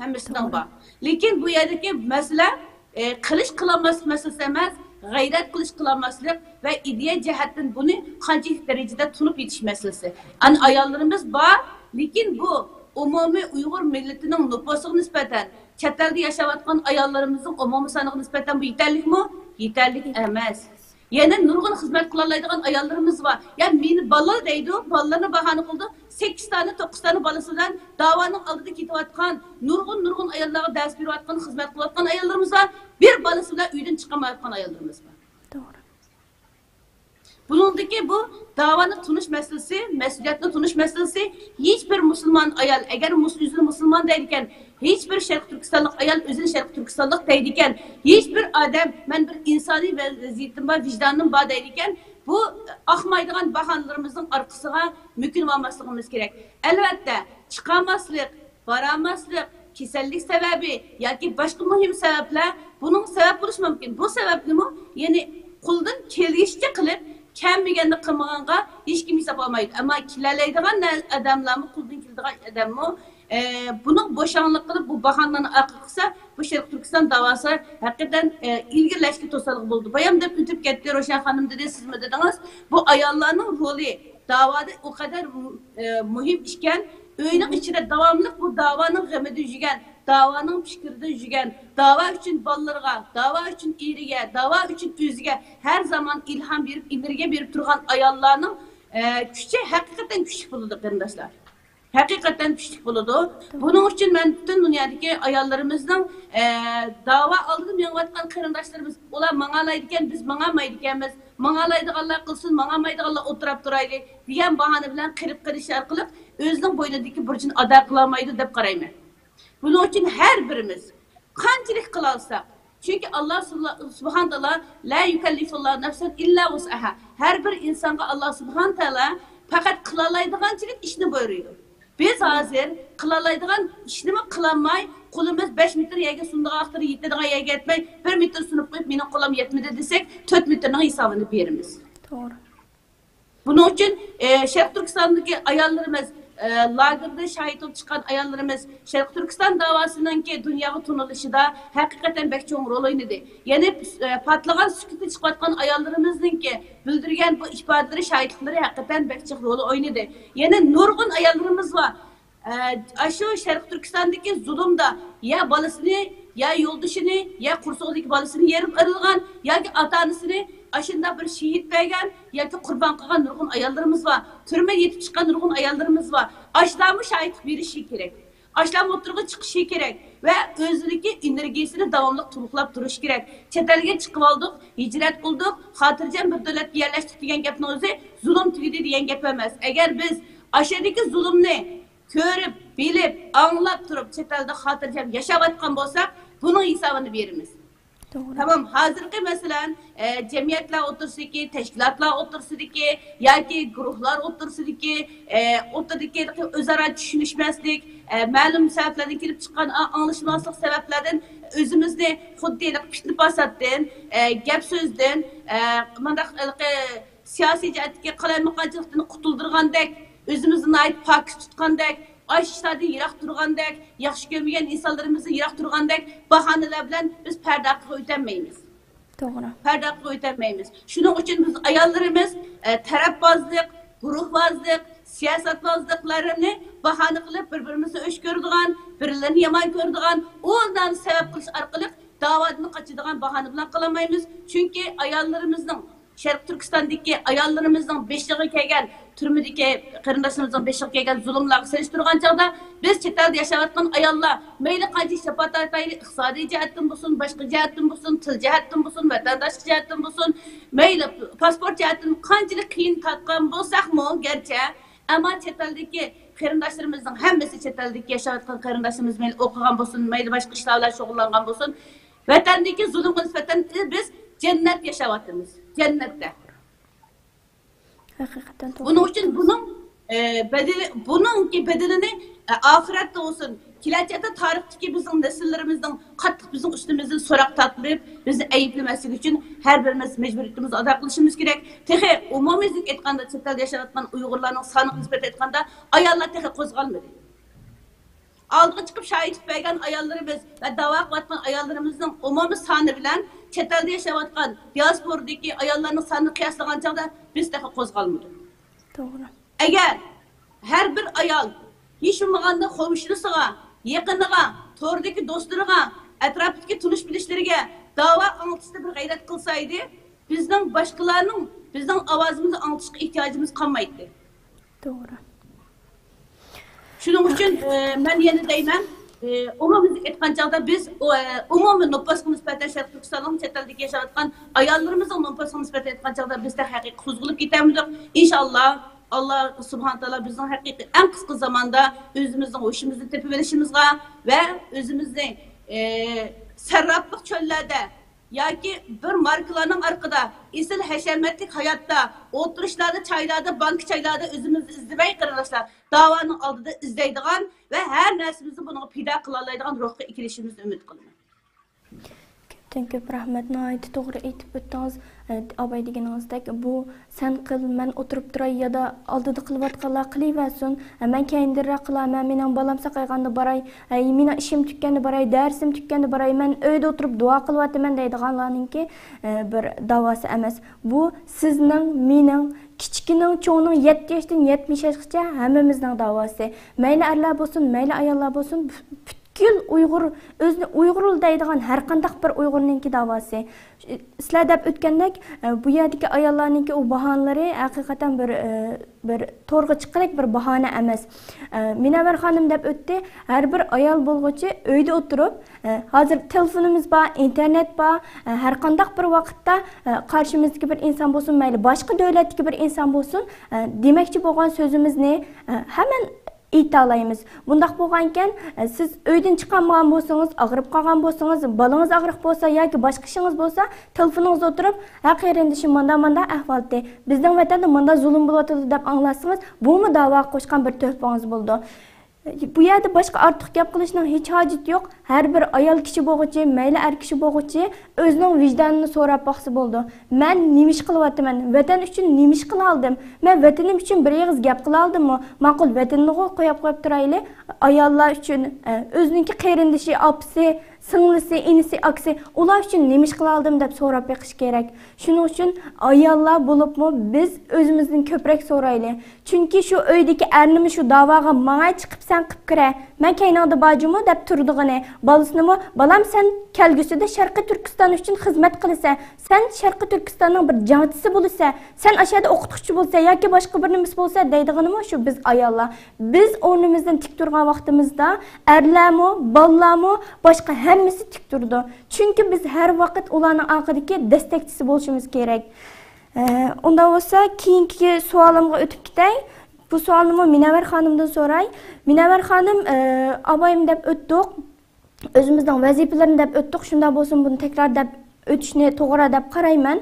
Hammasining bor. Lekin bu yerdagi masala qilish qilolmas masalasi emas, g'ayrat qilish qilolmaslik va ideya jihatdan buni qanchalik darajada tunib yetish masalasi. Ani ayollarimiz bor, lekin bu umumiy Uyg'ur millatining nufusiga nisbatan chet elda yashayotgan ayollarimizning umumiy soniga nisbatan bu yetarlikmi? Yetarlik emas. Yana nurg'un xizmat qila oladigan ayollarimiz bor. Ya meni bolalar deydi, bolalarni bahona qildi. 8 tane, 9 tane bolasi bilan da'voning oldida ketayotgan, nurg'un ayollarga dars berayotgan, xizmat qilayotgan ayollarimiz bor. Bir bolasi bilan uydan chiqamayotgan ayollarimiz bor. To'g'ri. Buningdagi bu da'voni tunish masalasi, mas'uliyatni tunish masalasi hech bir musulmon ayol agar o'zini musulmon deydi ekan, hech bir Sharq Turkistonlik ayol o'zini Sharq Turkistonlik deydi ekan, hech bir odam men bir insoniy vaziyatim bor, vicdonim bor deydi ekan, bu ahmaydigan bahonalarımızın arkasına mümkün olmasligimiz kerak. Albatta, chiqolmaslik, boramaslik, kasallik sababi yoki boshqa muhim sabablar bunun sabab bo'lishi mumkin. Bu sabab nima? Ya'ni qo'ldan kelishicha qilib, kamiganda qilmaganga hech kim hisob olmaydi. Ammo kilalaydigan odamlarmi, qo'ldan keladigan odammi bunun boşanlık qilib bu bahanlarni aql qilsa, bu Sharq Turkiston davosi haqiqatan ilgirlashga to'saliq bo'ldi. Bayam deb o'tib ketdi, Roşan xonim dedi, sizmi dedingiz? Bu ayollarning roli davoda o kadar muhim ishkan, uyning ichida davomli bu davoning g'amida yurgan, davoning fikrida yurgan, davo uchun bolalarga, davo uchun eriga, davo uchun o'ziga har zaman ilhom berib, energiya berib turgan ayollarning kuchi haqiqatan kuchli bo'ldi, qarindoshlar. Hakikaten piştik buludu. Bunun için ben bütün dünyadaki ayarlarımızdan dava aldım yanıvatkan kırındaşlarımız. Ola mağalaydıken biz mağamaydıken biz mağalaydık Allah kılsın, mağamaydık Allah oturup duraydı diyen bahane bilen kırıp kırışar kılıp özünün boynundaki burcunu ada kılamaydı deyip karayım. Bunun için her birimiz kançilik kılalsak. Çünkü Allah subhanahu teala la yukellifullahu nefsen illa vus'aha. Her bir insana Allah subhanahu teala fakat kılalaydıgançilik işini buyuruyor. Biz hazır kılalaydıgan işini mi kılanmay, kulumuz 5 metre yerge sunduğu aktırı yetmediğine yerge etmey, 1 metre sunup koyup benim kulum yetmedi desek 4 metrenin hesabını verimiz. Doğru. Bunun için Şərq Türkistan'daki ayarlarımız, lagerda şahit olup çıkan ayarlarımız, Şərq Türkistan davasının ki dünyaya tunuluşu da hakikaten pek çok rol oynadı. Yani patlagan sükutu çıkartkan ayarlarımızın ki bildirgen bu ifadeleri, şahitlikleri hakikaten pek çok rol oynadı. Yani nurgun ayarlarımız var. Aşı Şərq Türkistan'daki zulümda ya balasını, ya yoldaşını, ya kursuğundaki balasını yerip arılgan, ya ki atanısını aşında bir şehit vergen, ya ki kurban kılgan nurgun ayarlarımız var. Türme yetip çıkan nurgun ayarlarımız var. Aşılamı şahitlik verişi gerek. Aşılamı oturuğa çıkışı gerek. Ve özündeki enerjisini devamlı tuluklap duruş gerek. Çetelge çıkıp aldık, hicret bulduk, hatırcan bir devlet yerleştik diyen gepin özü, zulüm tügüdü diyen gep emez. Eğer biz aşağıdaki zulümni körüp, bilip, anlap durup çetelde hatırcan yaşavatkan bolsak, bunun hesabını verimiz. Doğru. Tamam, hazırki mesela cemiyetler otursun ki, teşkilatlar otursun ki, ya ki gruplar otursun ki, ortadaki özara düşünüşmezlik, malum sebeplerden gelip çıkan anlaşmazlık sebeplerden özümüzde xuddilik pişnip basattın, gap sözden, siyasi cihetki kalaymaqancılıktan kutuldurgandek, özümüzün ait pak tutgandek, aşışlarda yirak durgandek, yaxşı görmeyen insanlarımızı yirak durgandek bahaneler bilen biz perde hakkı ödenmeyimiz. Doğru. Perde hakkı ödenmeyimiz. Şunun için biz ayarlarımız tarafbazlık, guruhbazlık, siyasetbazlıklarını bahane kılıp birbirimizi öş gördüğün, birilerini yaman gördüğün, ondan sebep kılış arkalık davadını kaçırdığın bahane bilen kılamayımız. Çünkü ayarlarımızın Şərq Türkistan'daki ayarlarımızdan 5 yılı kelgen, türmüdeki kırındaşımızdan 5 yılı kelgen zulümlerle seliştirgan çağda biz çetelde yaşavatkan ayarlar meyli kançı şapat ataylı iqtisadi cihetten bulsun, başka cihetten bulsun, tıl cihetten bulsun, vatandaşlık cihetten bulsun, meyli pasport cihetten kançılık kıyın tatkan bulsak mı gerçi ama çeteldeki kırındaşlarımızdan hemmesi çeteldeki yaşavatkan kırındaşımız meyli okugan bulsun, meyli başka işlerle şoğullangan bulsun, vatandaki zulüm nispeten biz cennet yaşavatımız. Cennette. Hakikaten doğru. Bunun için bunun bedelini ahirette olsun. Kilecekte tarihteki bizim nesillerimizden katlık bizim üstümüzden sorak tatlayıp bizi eyiplemesi için her birimiz mecburiyetimizi ada kılışımız gerek. Tehe umumizlik etkanda çetel yaşavatkan Uygurların sanık nispet etkanda ayarlar tehe kozgalmadı. Aldığı çıkıp şahit vergen ayarlarımız ve dava kıvatkan ayarlarımızın umumi sanı bilen çetelde yaşavatkan diasporadaki ayarlarının sanını kıyaslagan çağda biz tehe kozgalmadı. Doğru. Eğer her bir ayal hiç umağında komşusuga, yakınıga, tordaki dostlarına, etraftaki tunuş bilişlerine dava anlatışta bir gayret kılsaydı, bizden başkalarının, bizden avazımızı anlatışa ihtiyacımız kalmaydı. Doğru. Şunun için ben yeni deymen, umumizlik etken çağda biz umumun nüfusuna nispeten Şərq Türkistan'ın çeteldeki yaşavatkan ayarlarımızın nüfusuna nispeten etken çağda biz de hakiki huzurluk gitemizdik. İnşallah Allah subhanahu teala bizden hakiki en kısa zamanda özümüzden hoşumuzu tepiverişimizde ve özümüzden serraplık çöllerde ya ki bir markalarının arkada isil heşemetlik hayatta oturuşlarda, çaylarda, bank çaylarda özümüzü izlemeyi kırılırsa davanın aldığı izleydiğin ve her nersimizi bunu pida kılalaydiğin ruhka ikilişimizi ümit kılmayın. Köp rahmet nayet doğru etip öttünüz. Abay degeningizdek bu sen kıl men oturup duray ya da aldıda kılvatqanlar qılayversin. Men keyindirrak qılaman, mening balam saqayganda baray, mening ishim tukkanda baray, dersim tukkanda baray, men uyda oturup dua qılwatyman deydiganlarninki bir davası emas. Bu sizning, mening kichikning, cho'ngning 7 yoshdan 70 yoshgacha hammamizning davası. Mayli erlar bo'lsin, mayli ayollar bo'lsin, Kül Uygur, özünü Uygurul deydiğen her kandak bir Uygur'unki davası. Sizler dep ötkendek bu yerdeki ayarlarınki o bahanları hakikaten bir torga çıkarak bir bahane emas. Minaver hanım dep öttü, her bir ayal bolğucu öyde oturup, hazır telefonumuz var, internet var, her kandak bir vakitte karşımızdaki bir insan bolsun, mayli başka devletdeki bir insan bolsun, demekçi bolğan sözümüz ne? Hemen aytalaymiz. Bundaq bo'lgankan, siz uydan chiqolmagan bo'lsangiz, og'rib qolgan bo'lsangiz, balangiz og'riq bo'lsa yoki boshqa ishingiz bo'lsa, telefoningizga o'tirib, "Ha, qarindishim, manda ahvolda. Bizning vatanda manda zulm bo'lyotdi" deb anglasangiz, bumi da'vo qo'shgan bir tuhfangiz bo'ldi. Bu yerda boshqa ortiq gap qilishning hech hojati yo'q. Har bir ayol kishi bo'g'ichi, mayli er kishi bo'g'ichi o'zining vijdonini so'rab boqsa bo'ldi. Men nima ish qilyapman? Vatan uchun nima ish qila oldim? Men vatanim uchun bir og'iz gap qila oldimmi? Ma'qul vatanni qo'yib turayli. Ayollar uchun o'zininki qarindishi, opasi, singlisi, inisi, aksi ular uchun nima ish qila oldim deb so'rab beqish kerak. Shuning uchun ayollar bo'libmi biz o'zimizdan ko'proq so'rayli. Chunki shu uydagi ernimi shu da'voga menga chiqib sen qilib kira. Men kaynada bajimi deb turdig'ini. Balasinimi, balam sen kelgusida Sharqiy Turkiston uchun xizmat qilsa, sen Sharqiy Turkistonning bir jangchisi bo'lsa, sen ashada o'qituvchi bo'lsa yoki boshqa bir nima bo'lsa deydig'inimi shu biz ayollar. Biz o'rnimizdan tik turgan vaqtimizda erlarmi, bolalarmi, boshqa hammasi tik turdi. Chunki biz har vaqt ularning oxirgi destekchisi bo'lishimiz kerak. Unda bo'lsa keyingi savolimga o'tib ketay. Bu savolni Minavvar xonimdan so'ray. Minavvar xonim, abayim deb o'tdik. O'zimizning vazifalarini deb o'tdik. Shunda bo'lsin buni takror deb o'tishni to'g'ri deb qarayman.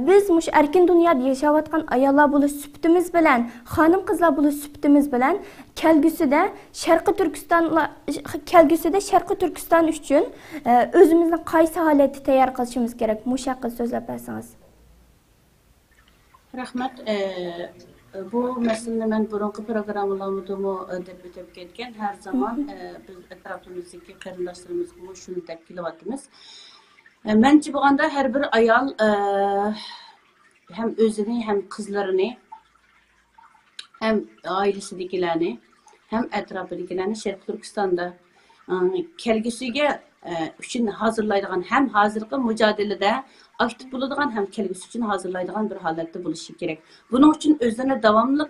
Biz mush erkin dunyoda yashayotgan ayollar bo'lish suhbatimiz bilan, xonim qizlar bo'lish suhbatimiz bilan kelgusida Sharqiy Turkiston uchun o'zimizni qaysi holatda tayyor qilishimiz kerak? Mush haqida so'zlab bersangiz. Rahmat. Bu meseleni ben burunki programlarımda deb o'tib ketgan. Her zaman biz etrafımızdaki qarindoshlarımizga shuni deb kelyapmiz. Menimcha bo'lganda har bir ayol hem o'zini, hem qizlarini, hem oilasidagilarni, hem atrofidagilarni Sharqiy Turkistonda kelgusiga uchun hazırlaydigan hem hozirgi mücadelede aktif bo'ladigan hem kelgusi uchun hazırlaydigan bir holatda bo'lishi kerak. Buning uchun o'zini davomli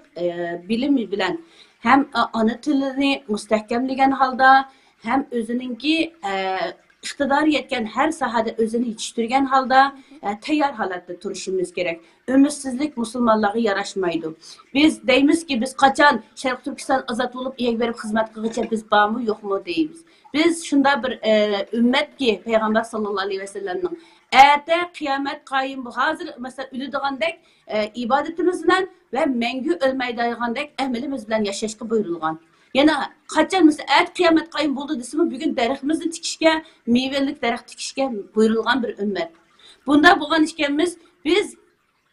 bilim bilan hem ana tilini mustahkamlagan holda hem o'zininki iqtidor yetgan her sahada o'zini yetishtirgan holda tayyor holatda turishimiz kerak. Ümidsizlik musulmonlarga yarashmaydi. Biz deymizki biz qachon Sharqiy Turkiston ozod bo'lib iyag berib xizmat qilguncha biz bormi yo'qmi deymiz. Biz shunda bir ümmetki Peygamber sallallahu aleyhi ve sellem'nin ete kıyamet kayım bu hazır mesela ölüdüğündek ibadetimiz bilen ve mengü ölmeydeyğindek emelimiz bilen yaşayışkı buyurulgan. Yani kaçan mesela kıyamet kayım buldu desimi bugün derihimizi tikişke, meyvelik derih tikişke buyurulgan bir ümmet. Bunda bulan işkemiz biz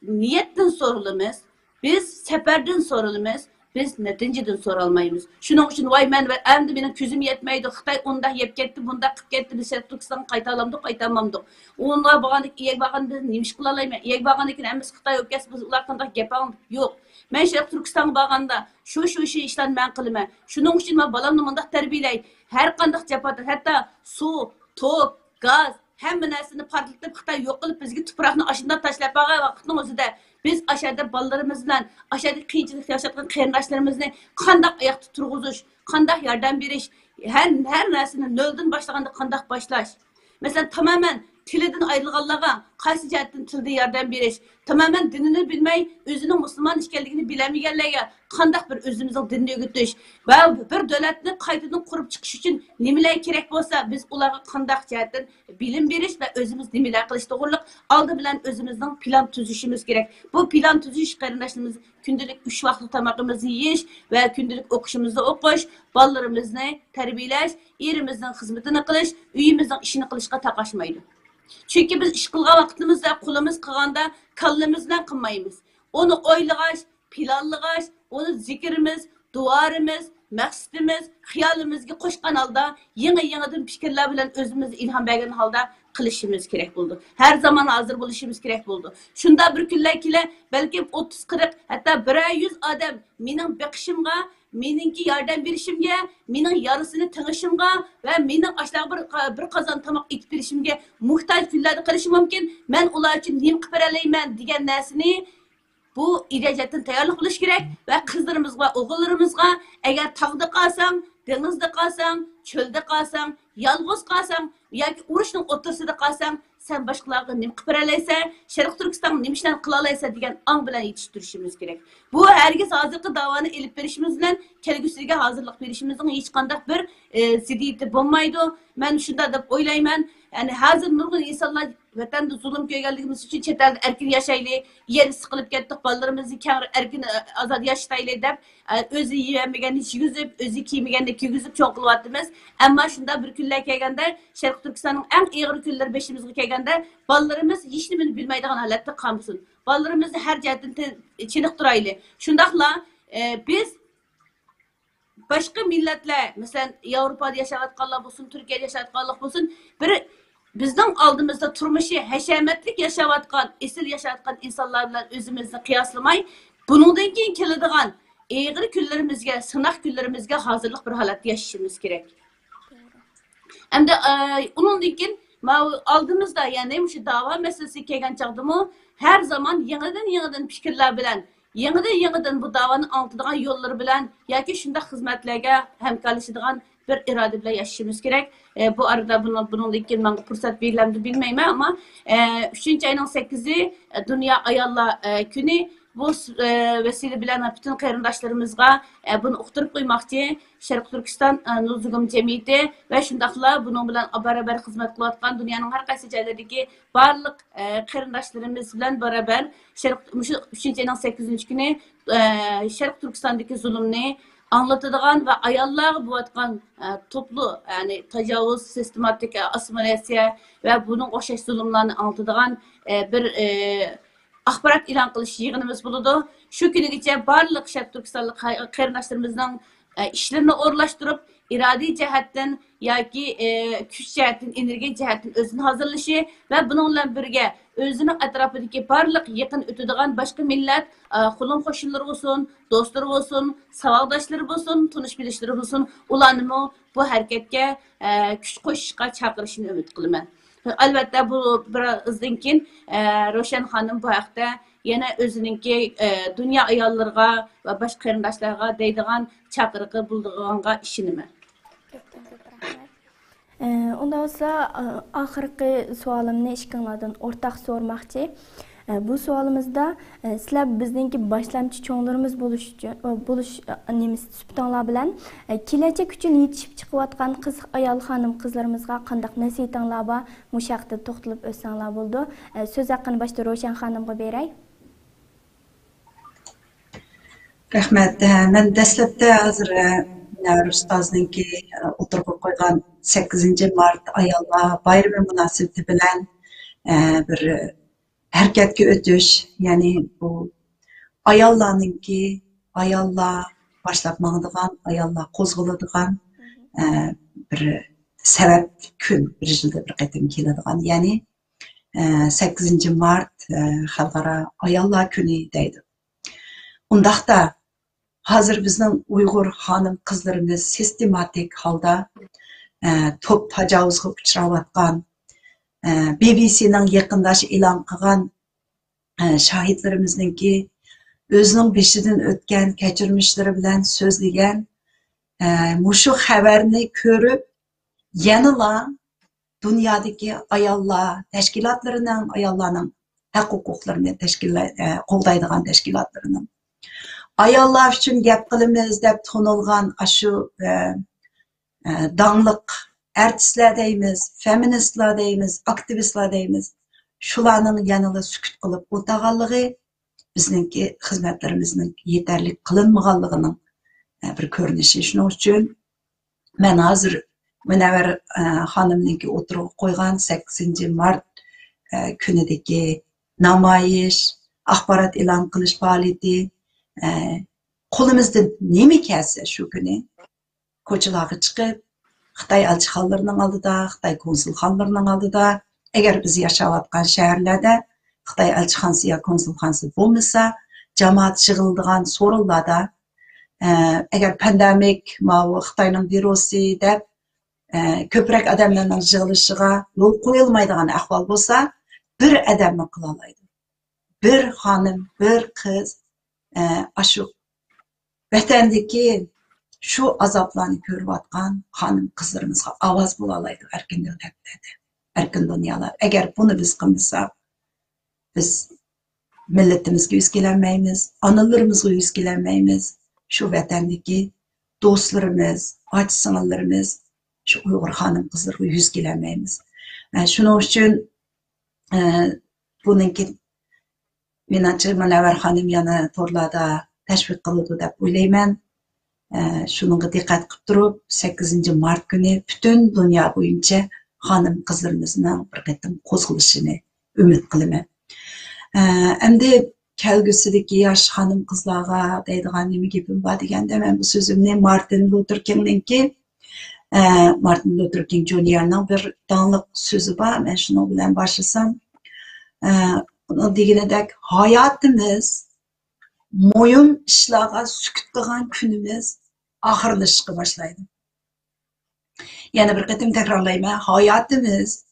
niyetten sorulumuz, biz seferden sorulumuz, biz netinceden sorulmayımız. Şunun için vay men ve endi benim küzüm yetmeydi. Xitay onda yep ketdi, bunda qıp ketdi. Biz Türkistan qaytalamdık, qaytamamdık. Onunla bağandık, iyek bağandı biz nemiş kılalayım. İyek bağandık emmiz Xitay öpkes biz ulardan gep aldık. Yok. Men Sharqiy Turkiston bağanda şu işten men qılıma. Şunun için ben balamni mundaq terbiyelay. Her qandaq japadır. Hatta su, tok, gaz hem narsani portlatib Xitoy yo'q qilib bizga tuproqni ashunda tashlab qo'ygan vaqtning o'zida biz ashada bolalarimiz bilan ashada qiyinchilikda yashayotgan qarindoshlarimizni qanday oyoqda turg'izish, qanday yordam berish, her narsani noldan boshlaganda qanday boshlash. Mesela tamamen tilidan ayrılganlarga qaysi jihatdan tilda yordam berish, tamamen dinini bilmay o'zining musulmon ekanligini bilamaganlarga qanday bir o'zimizning dinni o'rgatish va bir davlatni qaytadan qurib chiqish uchun nimalar kerak bo'lsa biz ularga qanday jihatdan bilim berish va o'zimiz nimalar qilish to'g'riliq oldi bilan o'zimizning plan tuzishimiz kerak. Bu plan tuzish qarindoshlarimiz kundalik 3 vaqtlik tamoqimizni yeyish va kundalik o'qishimizni o'qish, bolalarimizni tarbiyalash, erimizning xizmatini qilish, uyimizning ishini qilishga taqashmaydi. Çünkü biz iş qilgan vaqtimizda qo'limiz qilganda kallamiz bilan qilmaymiz. Onu o'ylagash, planlagash, onu zikrimiz, duarimiz, maqsadimiz, xiyolimizga qo'shgan holda yangi-yangidan fikrlar bilan o'zimiz ilhom bergan holda qilishimiz kerak bo'ldi. Her zaman hazır bo'lishimiz kerak bo'ldi. Shunda bir kunlar kela balki 30-40 hatta 100 odam mening beqishimga meningki yordam berishimga, mening yarısını tingishimga va mening ashlar bir qozon tomoq etib berishimga muhtoj kunlarda qilishi mumkin. Men ular uchun nima qilib beralayman degan narsani bu irijatdan tayyorlik qilish kerak va qizlarimizga, o'g'illarimizga agar tog'da qolsang, dengizda qolsang, cho'lda qolsang, yolg'iz qolsang yoki urushning o'rtasida qolsang, sen başkalarga nima qilib beralaysa, Sharq Turkiston nima ishlarni qila olaysa degan ong bilan yetishtirishimiz kerak. Bu herkes hozirgi davoni elib berishimiz bilan kelgusiga hozirlik berishimizning hech qanday bir ziddiyati bo'lmaydi. Men shunda deb o'ylayman. Yani hazır nurgun insanlar vatanda zulüm ko'rganligimiz uchun chet elda erkin yashaylik, yer siqilib ketdik, bolalarimizni erkin azod yashaylik deb o'zi yemagan yegizib, o'zi kiymaganda kiygizib cho'ng qilyapmiz. Ammo shunda bir kunlar kelganda, Sharq Turkistonning eng og'ir kunlari beshimizga kelganda, bolalarimiz hech nimani bilmaydigan holatda qolmasin. Bolalarimizni har jihatdan chiniqtiraylik. Shundaqla biz başka milletler, mesela Avrupa'da yaşayotganlar olsun, Türkiye'de yaşayotganlar olsun, bir bizden aldığımızda turmuşu haşametlik yaşayotgan, esil yaşayotgan insanlar bilan özümüzni kıyaslamay, bunundan keyin keladigan ağır kunlarimizga, sınaq kunlarimizga hazırlık bir holatda yaşashimiz kerak. Hem de undan keyin aldığımızda, yani şu dava meselesi kelgan chaqdimi, her zaman yangidan fikrlar bilan yangidan bu davanı anlatadigan yo'llar bilan yoki shunday xizmatlarga hamkorlashadigan bir iroda bilan yashashimiz kerak. Bu arada bundan keyin menga fursat beriladi bilmayman, ama 3-oyning 8-i Dünya Ayollar kuni. Bu vesile bilan bütün qarindoshlarımızga bunu uqtirib qo'ymoqchi. Sharq Turkiston Nuzugum jamiyati va shundaqla bunun bilan barabar xizmat qilayotgan dunyoning har qaysi joylaridagi barliq qarindoshlarimiz bilan barabar 3-oyning 8-kuni Sharq Turkistondagi zulmni anlatadigan ve ayollarga bo'layotgan toplu, yani tajovuz, sistematik assimilyatsiya ve bunun o'xshash zulmlarni anlatadigan bir axborot e'lon qilish yig'inimiz bo'ladi. Shu kunigacha barliq Sharq Turkistonlik qarindoshlarımızning ishlarini o'rlashtirib, irodiy jihatdan yoki kuch jihatdan, energiya jihatdan o'zini hazırlashi va buning bilan birga o'zining atrofidagi barliq yaqin o'tadigan boshqa millat qo'lin qo'shinlari bo'lsin, do'stlari bo'lsin, savodoshlari bo'lsin, tunish bilishlari bo'lsin, ularni bu harakatga kuch qo'shishga chaqirishini umid qilaman. Albatta bu birazdan keyin Roshan xonim bu haqda yana o'zininki dunyo ayollariga va boshqa qarindoshlarga deydigan chaqiriqi bo'lganiga ishonaman. Unda olsa oxirgi savolimni ishqinglardan o'rtaq so'rmoqchi. Bu sualımızda sizlar bizningki boshlamchi cho'nglarimiz bo'lish suhbatinglar bilan kelajak uchun yetishib chiqayotgan qiz ayol xonim qizlarimizga qanday nasihatinglar bor? Mush haqda to'xtalib o'tsanglar bo'ldi. So'z haqqini boshda Roshan xonimga beray. Rahmat. Men dastlabda hozir ustozninki o'tirib qo'ygan 8 mart ayollar bayrami munosabati bilan bir hareketki ötüş, yani bu ayollarınki, ayollar başlatmağıdığan, ayollar kozguladıgan bir sebep gün, bir yılda bir qatim keladigan, yani 8 Mart Xalqaro ayollar kuni deydi. Undaqda hazır bizning Uyg'ur xonim qizlarimiz sistematik holda top tajovuzga uchrayotgan, BBC'nin yakındaşı e'lon qilgan şahitlerimizningki o'zining beshidan o'tgan kechirmishlari bilan so'zlagan mushu xabarni ko'rib, yanala dunyodagi ayollar tashkilotlarining, ayollarning haq huquqlarini qo'llaydigan tashkilotlarining ayollar uchun gap qilamiz deb to'nilgan shu dangliq artistlar deymiz, feministlar deymiz, aktivistlar deymiz. Şularning yanıla sükut qilib o'tganligi bizningki xizmatlarimizning yetarli qilinmaganligining bir ko'rinishi. Shuning uchun men hozir Munavvar xonimninki o'tirib qo'ygan 8 Mart kunidagi namoyish, axborot e'lon qilish faoliyati qo'limizda nima kelsa shu kuni ko'chalarga chiqib Xitoy elchixonalarining oldida, Xitoy konsulxonalarining oldida, agar biz yashayotgan shaharlarda Xitoy elchixonasi yoki konsulxonasi bo'lmasa, jamoat yig'iladigan so'rinlarda agar pandemik Xitoyning virusi deb ko'proq odamlarning yig'ilishiga yo'l qo'yilmaydigan ahvol bo'lsa, bir odamni qila oladi. Bir xonim, bir qiz shu vatandagi şu azaplarını görüvatkan hanım kızlarımızga avaz bulalaydı erkinlik heptedi. erkin dünyalar. Eğer bunu biz kılmasak, biz milletimizge yüz gelenmeyimiz, analarımızga yüz gelenmeyimiz, şu vatandaki dostlarımız, aç sınırlarımız, şu Uygur hanım kızlarga yüz gelenmeyimiz. Şunun için bununki menimce Münevver hanım yana torlarda teşvik kıldı dep o'ylayman. Şununga diqqat qilib turib, 8 mart günü bütün dünya boyunca hanım kızlarımızın bir qatim qo'zg'alishini umid qilaman. Endi kelgusidagi yosh hanım qizlarga deydigan nima gapim bor deganda men bu so'zimni Martin Luther King Jr.'ning bir danliq so'zi bor. Men shuni bilan boshlasam, uni deganidek hayotimiz mo'yim ishlarga sukut qilgan kunimiz oxirlashishga boshlaydi. Yana bir qatim takrorlayman, hayotimiz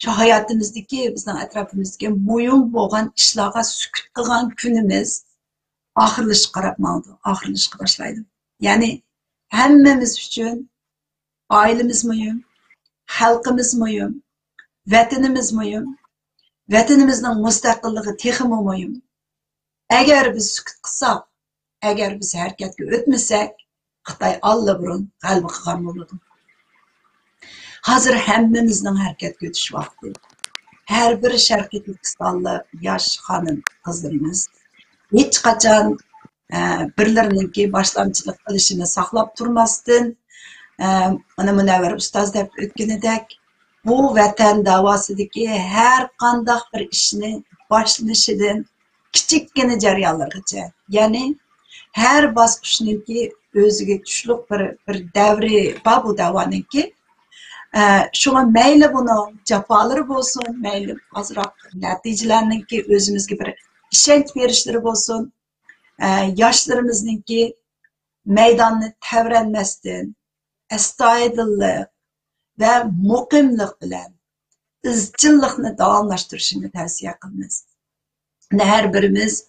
şu hayatımızdaki, bizden etrafımızdaki mo'yim bo'lgan ishlarga sukut qilgan kunimiz oxirlashishga qarab mavdu, oxirlashishga boshlaydi. Ya'ni hammamiz uchun oilamiz muhim, xalqimiz muhim, vatanimiz muhim, vatanimizning mustaqilligi texmi muhim. Agar biz sukut qilsak, agar biz harakatga o'tmasak, Xitoy allaburun g'alaba qilgan bo'ladi. Hozir hammamizning harakatga o'tish vaqti. Her bir Sharqiy Turkistonli yosh xonim qizlarimiz hech qachon birlarininki boshlamchilik qilishini saqlab turmasdan, mana Munavvar ustoz deb o'tganidek, bu vatan davosidagi har qanday bir ishni boshlashidan kichikkina jarayonlargacha, ya'ni har bosqichninki o'ziga tushliq bir davri bor bu davoninki. Şuna meyli bunu capaları bolsun, meyli azraq neticelerninki özümüzge bir işenç verişleri bolsun, yaşlarımızınki meydanını tevrenmestin, estağidillik ve muqimlik bilen izchillikni davamlaştırışını tavsiye qilamiz. Her birimiz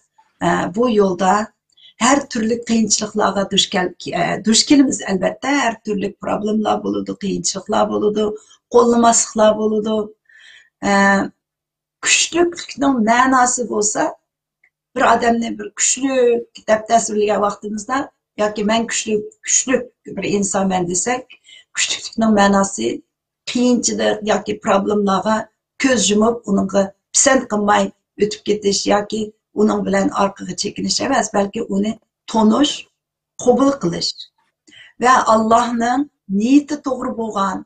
bu yolda her türlü qiyinchiliklarga duch kelamiz albatta, her türlü problemlar bo'ladi, qiyinchiliklar bo'ladi, qo'llamasliklar bo'ladi. Kuchlikning ma'nosi bo'lsa, bir odamni bir kuchli deb tasvirlagan vaqtimizda yoki men kuchli bir insonman desak, kuchlikning ma'nosi qiyinchilik yoki problemlarga ko'z yumib, uningga pisand qilmay o'tib ketish yoki uning bilan orqaga chekinish emas, balki uni tonish, qabul qilish va Allohning niyati to'g'ri bo'lgan,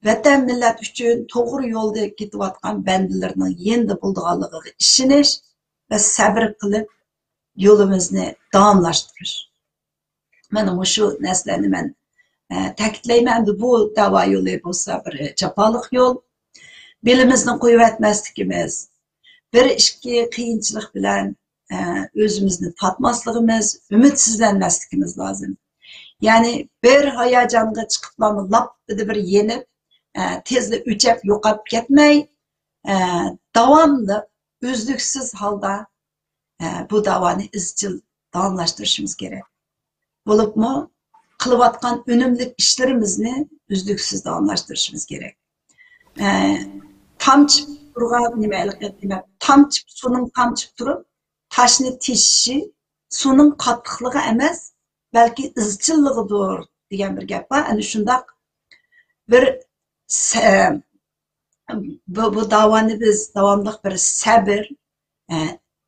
vatan millat uchun to'g'ri yo'lda ketayotgan bandalarning yendi bo'lganligiga ishonish va sabr qilib yo'limizni davomlashtirish. Mana shu narsalarni men ta'kidlayman. Bu davo yo'li bo'lsa bir jafoliq yo'l. Belimizni qo'yib etmasligimiz, bir ishki qiyinchilik bilan o'zimizni tatmasligimiz, ümidsizlanmasligimiz lozim. Ya'ni bir hayajonga chiqiblarni lap bir yenib, tezda o'chab yo'qolib ketmay, davomli, uzluksiz holda bu davoni izchil davomlashtirishimiz kerak. Bo'libmi, qilayotgan unumli ishlarimizni uzluksiz davomlashtirishimiz kerak. Tamchib turgan nimalar demak, suning tamchib turib, tashni teshishi suning qattiqligi emas, balki izchilligidir degan bir gap bor. Ana shundoq bir bu davoni biz davomli bir sabr,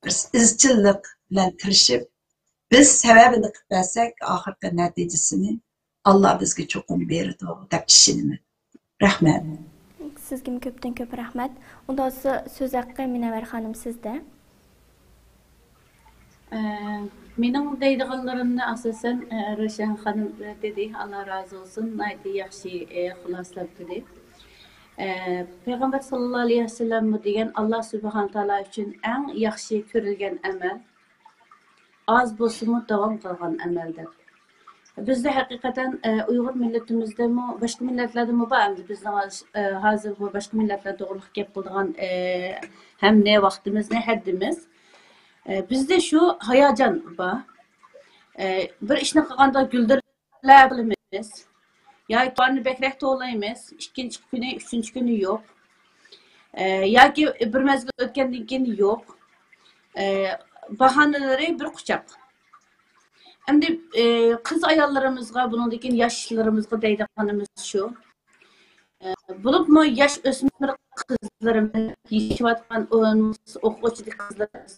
bir izchillik bilan tirishib, biz sababini qilib bersak, oxirgi natijasini Alloh bizga cho'qim beradi deb ishonaman. Rahmat. Sizga ko'pdan ko'p rahmat. Unda so'z haqqi Munavvar xonim sizda. Mening deydiganlarimni asosan Roshan xonim dedi, Allah razı olsun, naydi yaxshi xuloslab dedi. Payg'ambar sallallohu alayhi vasallam degan Allah subhanahu taala uchun eng yaxshi ko'rilgan amal az bo'lsa-mu davom qilgan amaldir. Bizde hakikaten Uygur milletimizde mi, başka milletlerde mi var? Bizde hazır bu başka milletlerde doğruluk yapıldığın hem ne vaktimiz ne haddimiz. Bizde şu hayacan var. Bir işine kalkanda güldürülebiliriz. Ya karnı bekrek de olayımız. İkinci günü, üçüncü günü yok. yoki bir mezgil o'tgandan keyin yo'q. Bahanalari bir quchoq. Endi qiz ayollarimizga, bundan keyin yoshlarimizga deydiganimiz shu. Bulupmu yaş ösmür kızlarımız, yetişiyotgan o'quvchi qizlarimiz,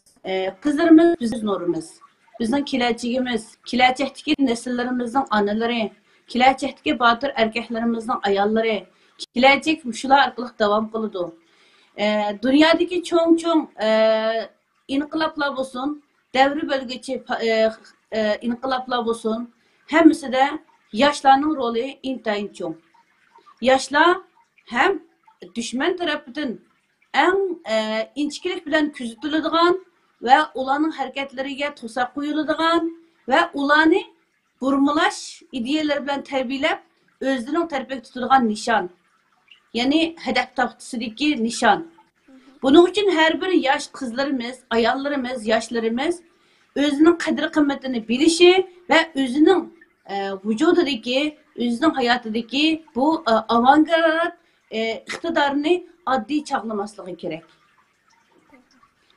qizlarimiz bizning nurimiz, bizning kelajagimiz, kelajakdagi nesillerimizning onalari, kelajakdagi botir erkaklarimizning ayollari, kelajak shular orqali davom qiladi. Dunyodagi cho'ng inqiloblar bo'lsin, davri bo'lguchi inqiloblar bo'lsin, hammasida yoshlarning roli intayin cho'ng. Yaşlar hem düşman tarafından en inçkilik bilen küzütülüdüğün ve ulanın hareketleriyle tosak koyulduğun ve ulanı burmulaş ideyaları bilen terbiyelep özlerinin terpek tutulduğun nişan. Yani hedef tahtasındaki nişan. Bunun için her bir yaş kızlarımız, ayallarımız, yaşlarımız özünün kadri kıymetini bilişi ve özünün vücudundaki, özünün hayatındaki bu avantgard iktidarını addi çağlamaslığı gerek.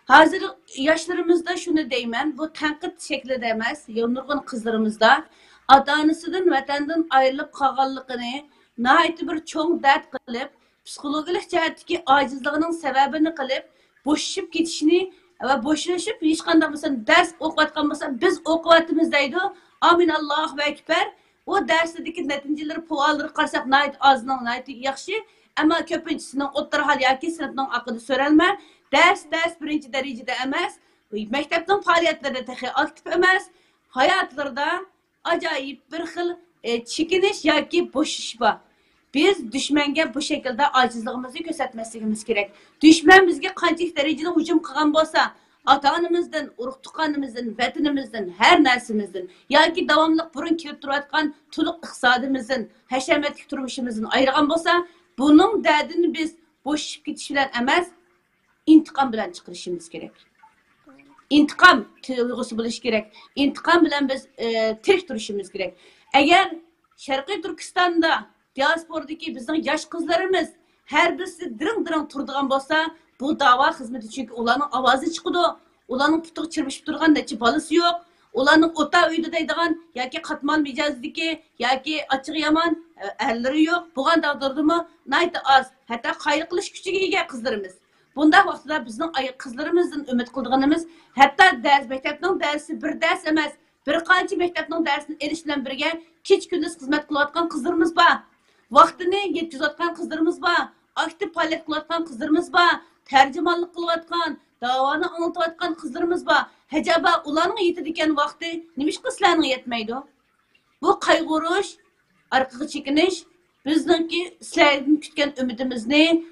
Hazır yaşlarımızda şunu deymen, bu tenkit şekli demez, nurgun kızlarımızda adanısının vatandın ayrılıp kalganlıkını nahayeti bir çoğun dert kılıp, psikolojik cihetteki acizliğinin sebebini kılıp, boşuşup gidişini ve boşlaşıp hiç kandamasın ders okuvatkanmasın biz okuvatımızdaydı. Amin Allahu Ekber. O dersteki neticeleri puanları karşılamak nayet azından nayet yaxşı. Ama köpüncüsünün ottara hal yaki sınıfının akıdı sörelme. Ders birinci derecede emez. Mektepten faaliyetleri de aktif emez. Hayatlarda acayip bir xil çekiniş yaki boşuş var. Biz düşmenge bu şekilde acizliğimizi göstermesimiz gerek. Düşman bizge kancık derecede hücum kılgan bolsa, ata-anamızdan, urug' tuqqanimizdan, vatanimizdan, her narsimizdan yoki davomli burun kelib turayotgan to'liq iqtisodimizdan, hashamatli turmushimizdan ayirgan bo'lsa, buning dardini biz bo'shashib ketish bilan emas, intiqom bilan chiqarishimiz kerak. İntiqom tuyg'usi bo'lishi kerak. Intiqom bilan biz tirik turishimiz kerak. Agar Sharqiy Turkistonda diasporadagi bizning yosh qizlarimiz har birisi diring turadigan bo'lsa, bu dava xizmeti çünkü ularning ovozi chiqadi, ularning putuq chirmishib turgan necha bolasi yo'q, ularning o'ta uyda deydigan yoki qatmal mijozdagi yoki ochiq yomon erlari yo'q. Bo'lgan taqdirdami nayta az, hatto qayri qilish kuchiga ega qizlarimiz. Bunda vaqtida bizning qizlarimizdan umid qilganimiz, hatto dars maktabning darsi bir dars emas, bir qancha maktabning darsini elish bilan birga kech kunduz xizmat qilayotgan qizlarimiz bor. Vaqtini yetkazayotgan qizlarimiz bor, aktiv faoliyat qilayotgan qizlarimiz bor. Tercümanlık kılayotgan, davani anlatıvatgan kızlarımız var. Hacaba ularning yetadigan vaqti nimishqa sizlarning yetmaydi? Bu qayg'urish, orqaga chekinish bizningki sizlardan kutgan umidimizni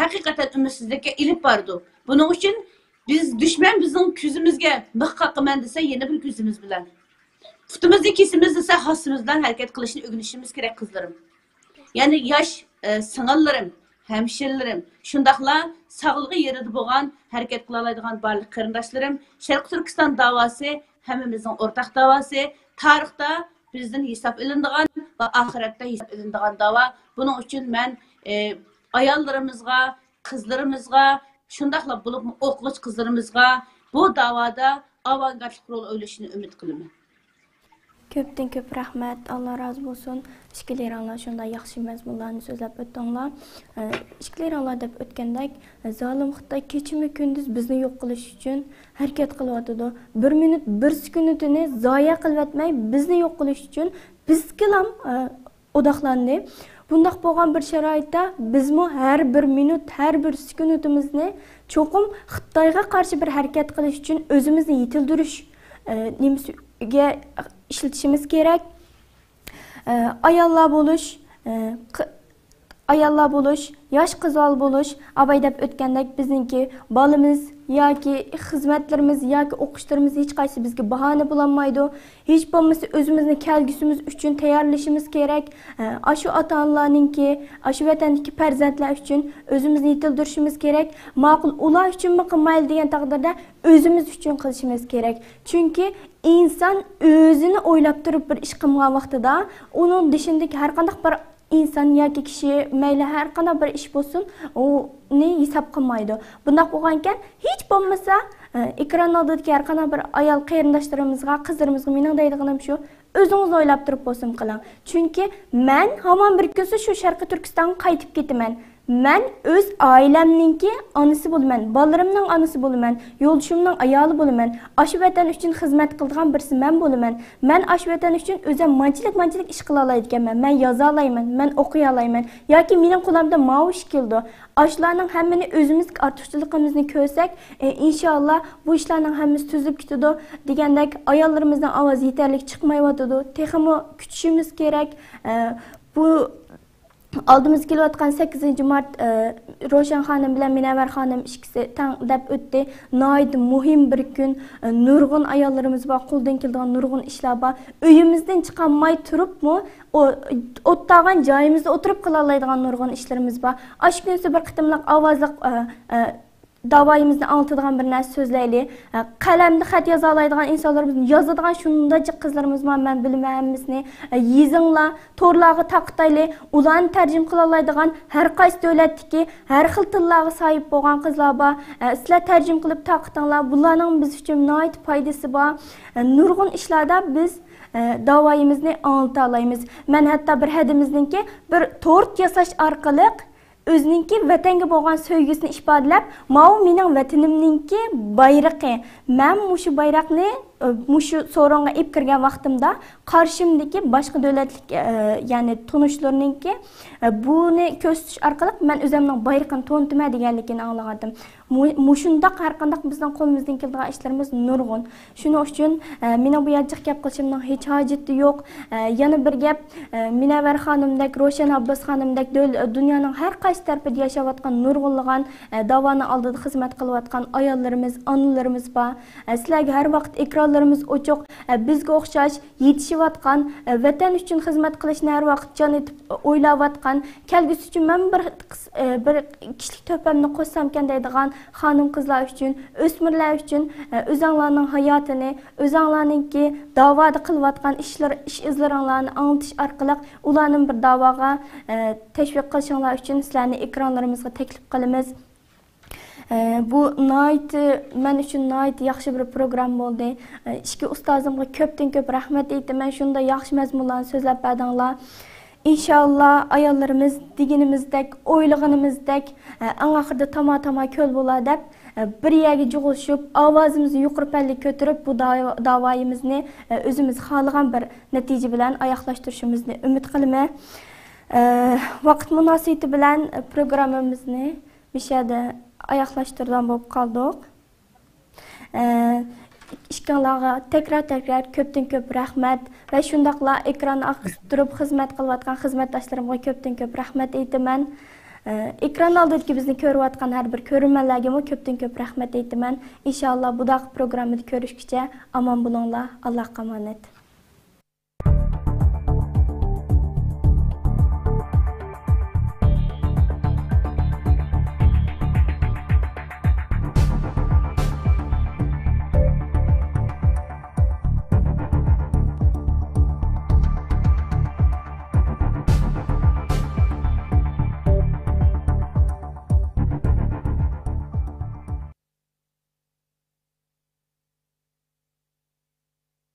haqiqatan umidsizlikka ilib bordi. Buning uchun biz dushman bizning ko'zimizga mix qaqaman desa yana bir ko'zimiz bilan. Futimizni kesimiz desa hasimiz bilan harakat qilishni o'rganishimiz kerak qizlarim. Ya'ni yosh sing'illarim, hemşerilerim, şundaqla sağlığı yerinde bo'lgan harakat qila oladigan barliq qarindoshlarim, Sharq Turkiston davası hammamizning o'rtaq davası, tarixda bizdan hisob ilinadigan va oxiratda hisob ilinadigan dava. Buning uchun men ayollarimizga, qizlarimizga, shundaqla bo'lib o'quvchi qizlarimizga bu davada avangardlik rol o'ynashini umid qilaman. Köpten köp rahmet, Allah razı olsun. İşkileranlar şunda yaxşı mezmunlarını sözlep ötdüңlar. İşkileranlar dep ötkendek, zalim Xitay keçimi gündüz bizni yo'q qilish uchun harakat qilyotdi. 1 minut 1 sekundini zoya qilib etmay bizni yo'q qilish uchun bizkilam odoqlandi. Bundaq bo'lgan bir sharoitda bizmi har 1 minut, har 1 sekundimizni cho'qim Xitoyga qarshi bir harakat qilish uchun o'zimizni yetildirish nimasiga işletişimiz gerek. Ayallar buluş, yaş kızal buluş, abay dep ötkendek bizninki balımız yoki xizmatlarimiz yoki o'qishlarimiz hech qaysi bizga bahona bulanmaydi. Hech bo'lmasa o'zimizni kelgusimiz uchun tayyorlashimiz kerak. Ashu ota-onalarningki, ashu vatandagi farzandlar uchun o'zimizni yetildirishimiz kerak. Ma'qul ular uchunmi qilmaydi degan taqdirda o'zimiz uchun qilishimiz kerak. Chunki inson o'zini o'ylab turib bir ish qilgan vaqtida uning dishindagi har qanday bir insan yoki kishi mayli har qanday bir ish bo'lsin, uni hisob qilmaydi. Bundoq bo'lgankan, hech bo'lmasa ekran oldidagi har qanday bir ayol qarindoshlarimizga, qizlarimizga mening deydiganim shu, o'zingiz o'ylab turib bo'lsin qiling. Chunki men hamon bir kunsi shu Sharqiy Turkistonga qaytib ketaman. Men öz ailemninki anısı bolaman, balarimning anısı bolaman, yo'ldoshimning ayoli bolaman. Aşı vatan uchun xizmat qilgan birisi men bolaman. Men aşı vatan uchun o'zim manchilik ish qila oladiganman. Men yoza olayman, men o'qiy olayman. Yoki mening qo'limda maosh keldi. Ashlarning hammani o'zimiz ortiqchiligimizni ko'rsak, inshaalloh bu ishlarning hammasi tuzilib ketadi degandek ayollarimizning ovozi yetarli chiqmayotdi. Texmo kutishimiz kerak. Bu aldığımız kelayotgan 8 Mart Roşan Hanım bilan Münevver Hanım ikisi tang deb o'tdi. Nayt muhim bir kun. Nurg'un ayollarimiz bor, qo'ldan keladigan nurg'un ishlar bor. Uyimizdan chiqolmay turibmi, o'ttagan joyimizda o'tirib qila oladigan nurg'un ishlarimiz bor. Ash kunsi bir qitimliq ovozliq davayımızı anlatıdığan bir narsa sözleyli. Qalamda xat yaza alaydigan insonlarimiz, yozadigan shundaycha qizlarimiz bor, men bilmayamizmi. Yezinglar, torlarga taqtayli, ularni tarjima qila oladigan har qaysi davlatdagi har xil tillarga sahib bo'lgan qizlar bor. Sizlar tarjima qilib taqtinglar. Bularning biz uchun nihoyat foydasi bor. Nurg'un ishlarda biz davayimizni anlata olamiz. Men hatto bir hadimizningki bir tort yasash orqali özününki vatanga bo'lgan sevgisini ifodalab, "Mau mening vatanimningki bayrog'i. Men mushu bayrog'ni mushu so'ronga ib kirgan vaqtimda qarshimdagi boshqa davlatlik ya'ni tunishlarningki buni ko'rsatish orqali men o'zimning bayrog'ini to'ntima deganligini angladim. Mushunda har qanday bizning qo'limizdan keladigan ishlarimiz nurg'un. Shuning uchun mening bu yerga gap qilishimning hech hojati yo'q. Yana bir gap, Münevver xonimdek, Ro'shan Abbos xonimdek dunyoning har qaysi tarafida yashayotgan nurg'unlagan davoni oldida xizmat qilayotgan ayollarimiz, onalarimiz bor. Sizlarga har vaqt ekranlarimiz ochiq, bizga o'xshash yetishayotgan, vatan uchun xizmat qilishni har vaqt jon etib o'ylayotgan, kelgusi uchun men bir kishilik to'pamni qo'shsamkan deydigan xonim qizlar uchun, o'smirlar uchun o'zinglarning hayotini, o'zinglarningki da'voda qilayotgan ish izlaringlarni anglatish orqali ularning bir da'voga tashviq qilishinglar uchun sizlarni ekranlarimizga taklif qilamiz. Bu nihoyat men uchun nihoyat yaxshi bir program bo'ldi. Ikki ustozimga ko'pdan ko'p rahmat aytaman. Shunda yaxshi mazmunlarni so'zlab berdinglar. İnşallah ayollarimiz deganimizdek, o'ylaganimizdek eng oxirida tama ko'l bo'lar deb bir yerga jug'ishib, ovozimizni yuqori palliga ko'tarib bu da'voyimizni o'zimiz xohlagan bir natija bilan oyoqlashtirishimizni umid qilaman. Vaqt munosabati bilan programmamizni bu yerda oyoqlashtirgan bo'lib qoldik. İşkanlarga tekrar köpten köp rahmet ve şundaqla ekran turib xizmat qilayotgan xizmatdoshlarimga köpten köp rahmet aytaman. Ekran oldidagi bizni ko'rayotgan har bir ko'rmanlarga köpten köp rahmet aytaman. İnşallah bu daq programmani ko'rishgacha omon bo'linglar. Allohga omonat.